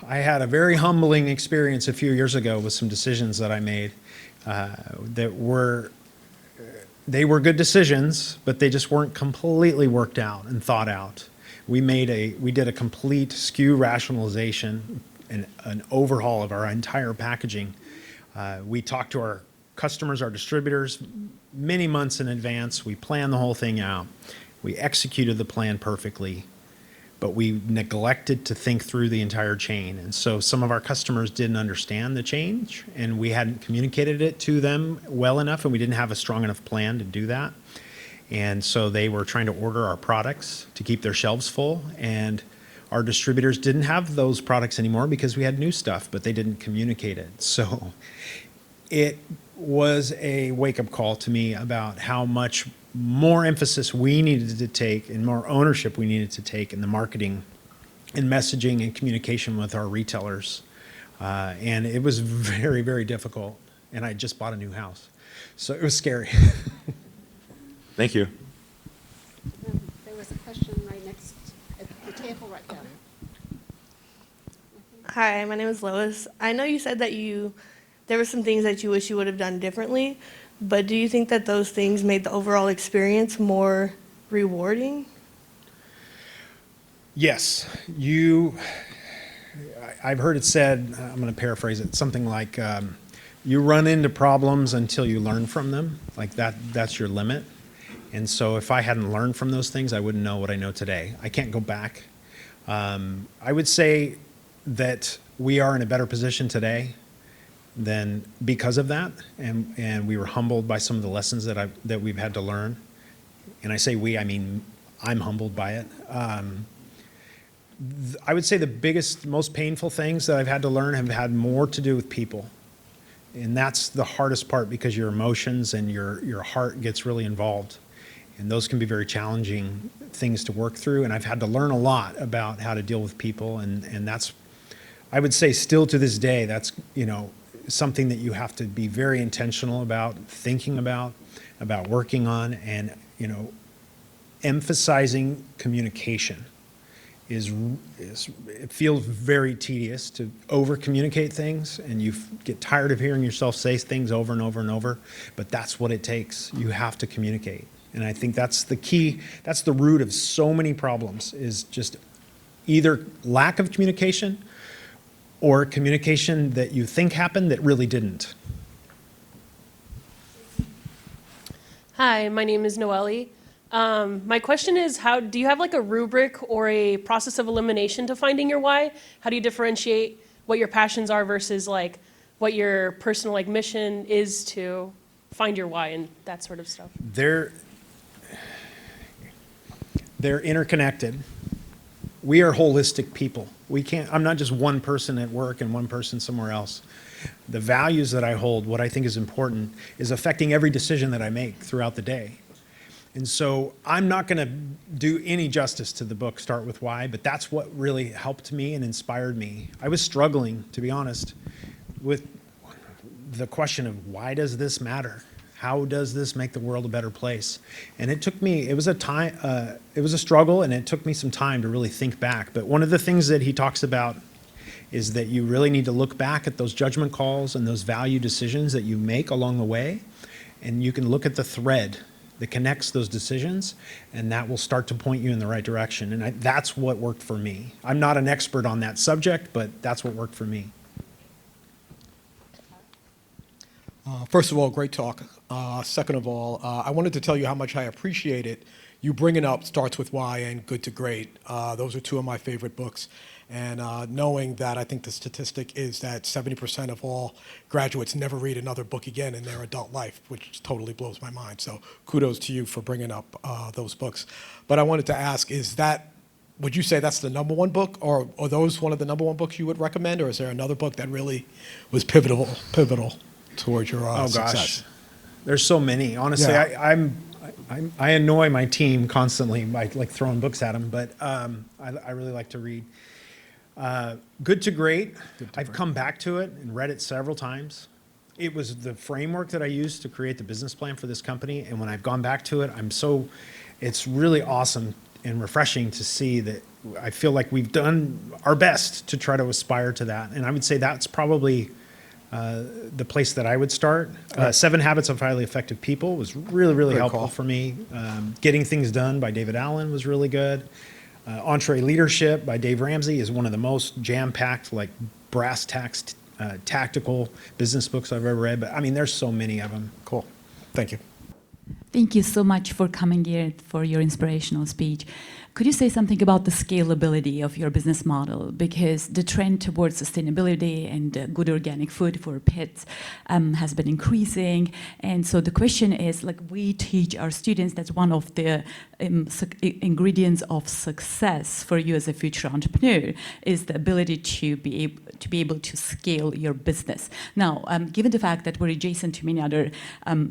[SPEAKER 2] I had a very humbling experience a few years ago with some decisions that I made that were good decisions, but they just weren't completely worked out and thought out. We did a complete SKU rationalization and an overhaul of our entire packaging. We talked to our customers, our distributors, many months in advance. We planned the whole thing out. We executed the plan perfectly, but we neglected to think through the entire chain. And so some of our customers didn't understand the change, and we hadn't communicated it to them well enough, and we didn't have a strong enough plan to do that. And so they were trying to order our products to keep their shelves full, and our distributors didn't have those products anymore because we had new stuff, but they didn't communicate it. So it was a wake-up call to me about how much more emphasis we needed to take and more ownership we needed to take in the marketing and messaging and communication with our retailers. And it was very, very difficult. And I just bought a new house. So it was scary.
[SPEAKER 6] Thank you.
[SPEAKER 1] There was a question right next at the table right there.
[SPEAKER 7] Hi, my name is Lois. I know you said that there were some things that you wish you would have done differently, but do you think that those things made the overall experience more rewarding?
[SPEAKER 2] Yes, I've heard it said, I'm going to paraphrase it, something like, you run into problems until you learn from them. Like that's your limit. And so if I hadn't learned from those things, I wouldn't know what I know today. I can't go back. I would say that we are in a better position today than because of that, and we were humbled by some of the lessons that we've had to learn. And I say we, I mean I'm humbled by it. I would say the biggest, most painful things that I've had to learn have had more to do with people. And that's the hardest part because your emotions and your heart gets really involved. And those can be very challenging things to work through. And I've had to learn a lot about how to deal with people. And that's, I would say still to this day, that's, something that you have to be very intentional about, thinking about working on, and, emphasizing communication. It feels very tedious to over communicate things, and you get tired of hearing yourself say things over and over and over, but that's what it takes. You have to communicate. And I think that's the key, that's the root of so many problems, is just either lack of communication or communication that you think happened that really didn't.
[SPEAKER 8] Hi, my name is Noelle. My question is, do you have like a rubric or a process of elimination to finding your why? How do you differentiate what your passions are versus like what your personal like mission is to find your why and that sort of stuff?
[SPEAKER 2] They're interconnected. We are holistic people. I'm not just one person at work and one person somewhere else. The values that I hold, what I think is important, is affecting every decision that I make throughout the day. And so I'm not going to do any justice to the book, Start With Why, but that's what really helped me and inspired me. I was struggling, to be honest, with the question of why does this matter? How does this make the world a better place? And it took me, it was a struggle, and it took me some time to really think back. But one of the things that he talks about is that you really need to look back at those judgment calls and those value decisions that you make along the way, and you can look at the thread that connects those decisions, and that will start to point you in the right direction. And that's what worked for me. I'm not an expert on that subject, but that's what worked for me.
[SPEAKER 9] First of all, great talk. Second of all, I wanted to tell you how much I appreciated you bringing up Starts With Why and Good to Great. Those are two of my favorite books. And knowing that, I think the statistic is that 70% of all graduates never read another book again in their adult life, which totally blows my mind. So kudos to you for bringing up those books. But I wanted to ask, would you say that's the number one book, or are those one of the number one books you would recommend, or is there another book that really was pivotal towards your
[SPEAKER 2] Oh
[SPEAKER 9] success?
[SPEAKER 2] gosh, there's so many. Honestly,
[SPEAKER 9] Yeah.
[SPEAKER 2] I annoy my team constantly by like throwing books at them, but I really like to read. Good to Great. I've come back to it and read it several times. It was the framework that I used to create the business plan for this company, and when I've gone back to it, it's really awesome and refreshing to see that I feel like we've done our best to try to aspire to that. And I would say that's probably the place that I would start. 7 Habits of Highly Effective People was really, really
[SPEAKER 9] Great
[SPEAKER 2] helpful
[SPEAKER 9] call.
[SPEAKER 2] for me. Getting Things Done by David Allen was really good. Entree Leadership by Dave Ramsey is one of the most jam-packed, like brass tacks, tactical business books I've ever read. But I mean, there's so many of them.
[SPEAKER 9] Cool. Thank you.
[SPEAKER 10] Thank you so much for coming here for your inspirational speech. Could you say something about the scalability of your business model? Because the trend towards sustainability and good organic food for pets has been increasing. And so the question is, like, we teach our students that's one of the ingredients of success for you as a future entrepreneur is the ability to be able to scale your business. Now, given the fact that we're adjacent to many other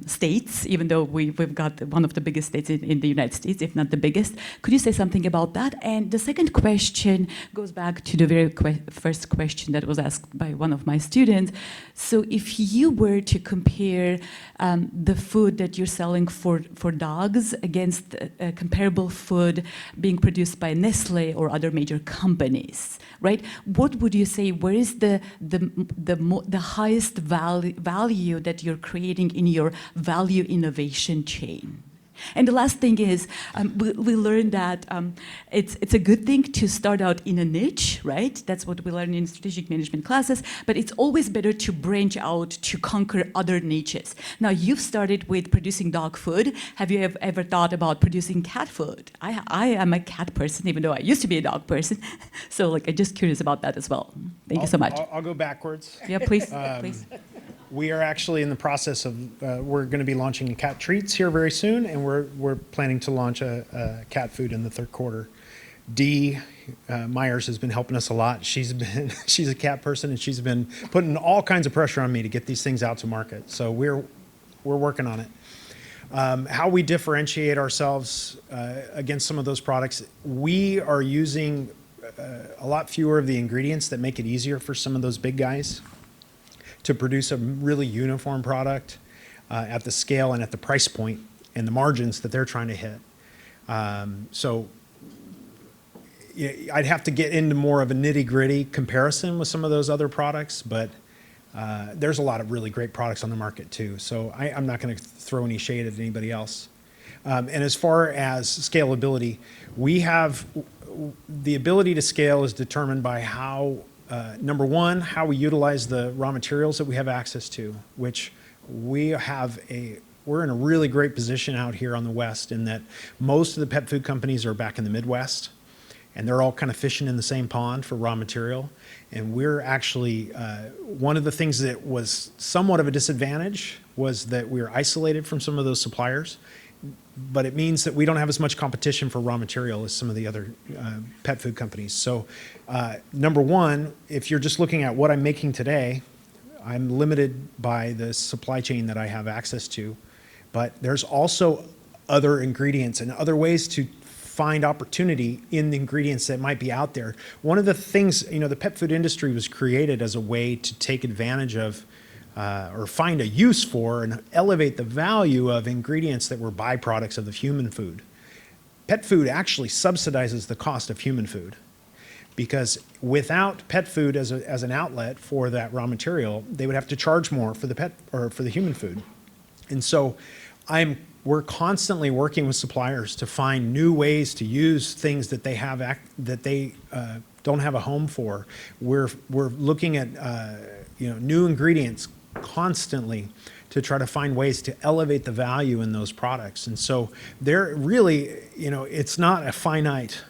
[SPEAKER 10] states, even though we've got one of the biggest states in the United States, if not the biggest, could you say something about that? And the second question goes back to the very first question that was asked by one of my students. So if you were to compare the food that you're selling for dogs against comparable food being produced by Nestle or other major companies, right? What would you say? Where is the highest value that you're creating in your value innovation chain? And the last thing is, we learned that it's a good thing to start out in a niche, right? That's what we learn in strategic management classes, but it's always better to branch out to conquer other niches. Now, you've started with producing dog food. Have you ever thought about producing cat food? I am a cat person, even though I used to be a dog person. So, like, I'm just curious about that as well. Thank you so much.
[SPEAKER 2] I'll go backwards.
[SPEAKER 10] Yeah, please, please.
[SPEAKER 2] We are actually in the process of, we're going to be launching cat treats here very soon, and we're planning to launch a cat food in the third quarter. Dee Myers has been helping us a lot. She's a cat person, and she's been putting all kinds of pressure on me to get these things out to market. So we're working on it. How we differentiate ourselves against some of those products, we are using a lot fewer of the ingredients that make it easier for some of those big guys to produce a really uniform product at the scale and at the price point and the margins that they're trying to hit. So I'd have to get into more of a nitty-gritty comparison with some of those other products, but there's a lot of really great products on the market too. So I'm not going to throw any shade at anybody else. And as far as scalability, we have the ability to scale is determined by how number one, how we utilize the raw materials that we have access to, which we're in a really great position out here on the West in that most of the pet food companies are back in the Midwest, and they're all kind of fishing in the same pond for raw material. And we're actually, one of the things that was somewhat of a disadvantage was that we were isolated from some of those suppliers, but it means that we don't have as much competition for raw material as some of the other pet food companies. So number one, if you're just looking at what I'm making today, I'm limited by the supply chain that I have access to, but there's also other ingredients and other ways to find opportunity in the ingredients that might be out there. One of the things, the pet food industry was created as a way to take advantage of or find a use for and elevate the value of ingredients that were byproducts of the human food. Pet food actually subsidizes the cost of human food because without pet food as an outlet for that raw material, they would have to charge more for the pet or for the human food. And so we're constantly working with suppliers to find new ways to use things that they have don't have a home for. We're looking at new ingredients constantly to try to find ways to elevate the value in those products. And so they're really, it's not a finite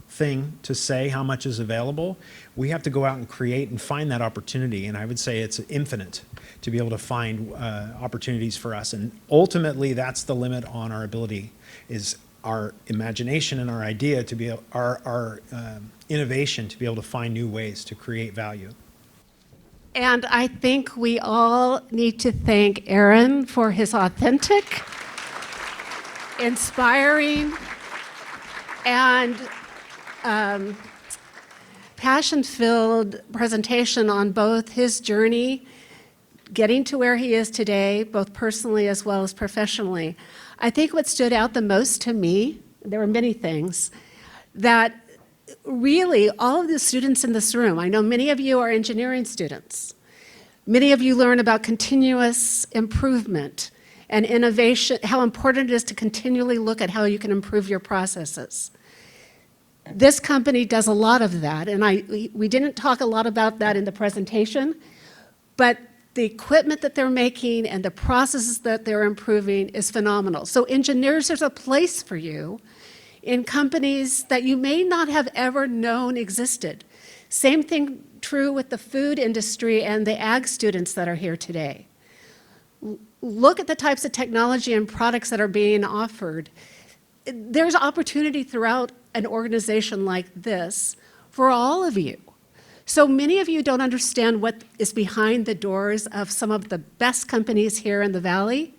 [SPEAKER 2] thing to say how much is available. We have to go out and create and find that opportunity. And I would say it's infinite to be able to find opportunities for us. And ultimately, that's the limit on our ability, is our imagination and our idea to be our innovation to be able to find new ways to create value.
[SPEAKER 1] And I think we all need to thank Aaron for his authentic, inspiring, and passion-filled presentation on both his journey getting to where he is today, both personally as well as professionally. I think what stood out the most to me, there were many things, that really all of the students in this room, I know many of you are engineering students. Many of you learn about continuous improvement and innovation, how important it is to continually look at how you can improve your processes. This company does a lot of that, and we didn't talk a lot about that in the presentation, but the equipment that they're making and the processes that they're improving is phenomenal. So engineers, there's a place for you in companies that you may not have ever known existed. Same thing true with the food industry and the ag students that are here today. Look at the types of technology and products that are being offered. There's opportunity throughout an organization like this for all of you. So many of you don't understand what is behind the doors of some of the best companies here in the Valley.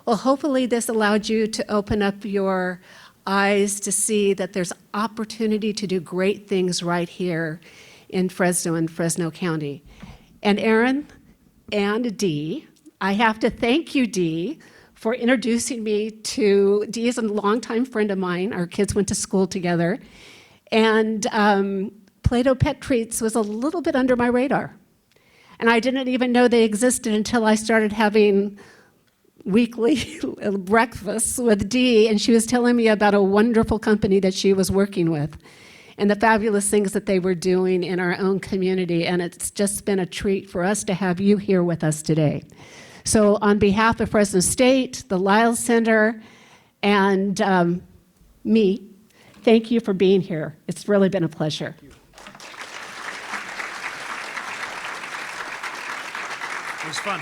[SPEAKER 1] Well, hopefully this allowed you to open up your eyes to see that there's opportunity to do great things right here in Fresno and Fresno County. And Aaron and Dee, I have to thank you, Dee, for introducing me to, Dee is a longtime friend of mine. Our kids went to school together. And Play-Doh Pet Treats was a little bit under my radar. And I didn't even know they existed until I started having weekly breakfasts with Dee, and she was telling me about a wonderful company that she was working with and the fabulous things that they were doing in our own community. And it's just been a treat for us to have you here with us today. So on behalf of Fresno State, the Lyle Center, and me, thank you for being here. It's really been a pleasure.
[SPEAKER 2] It was fun.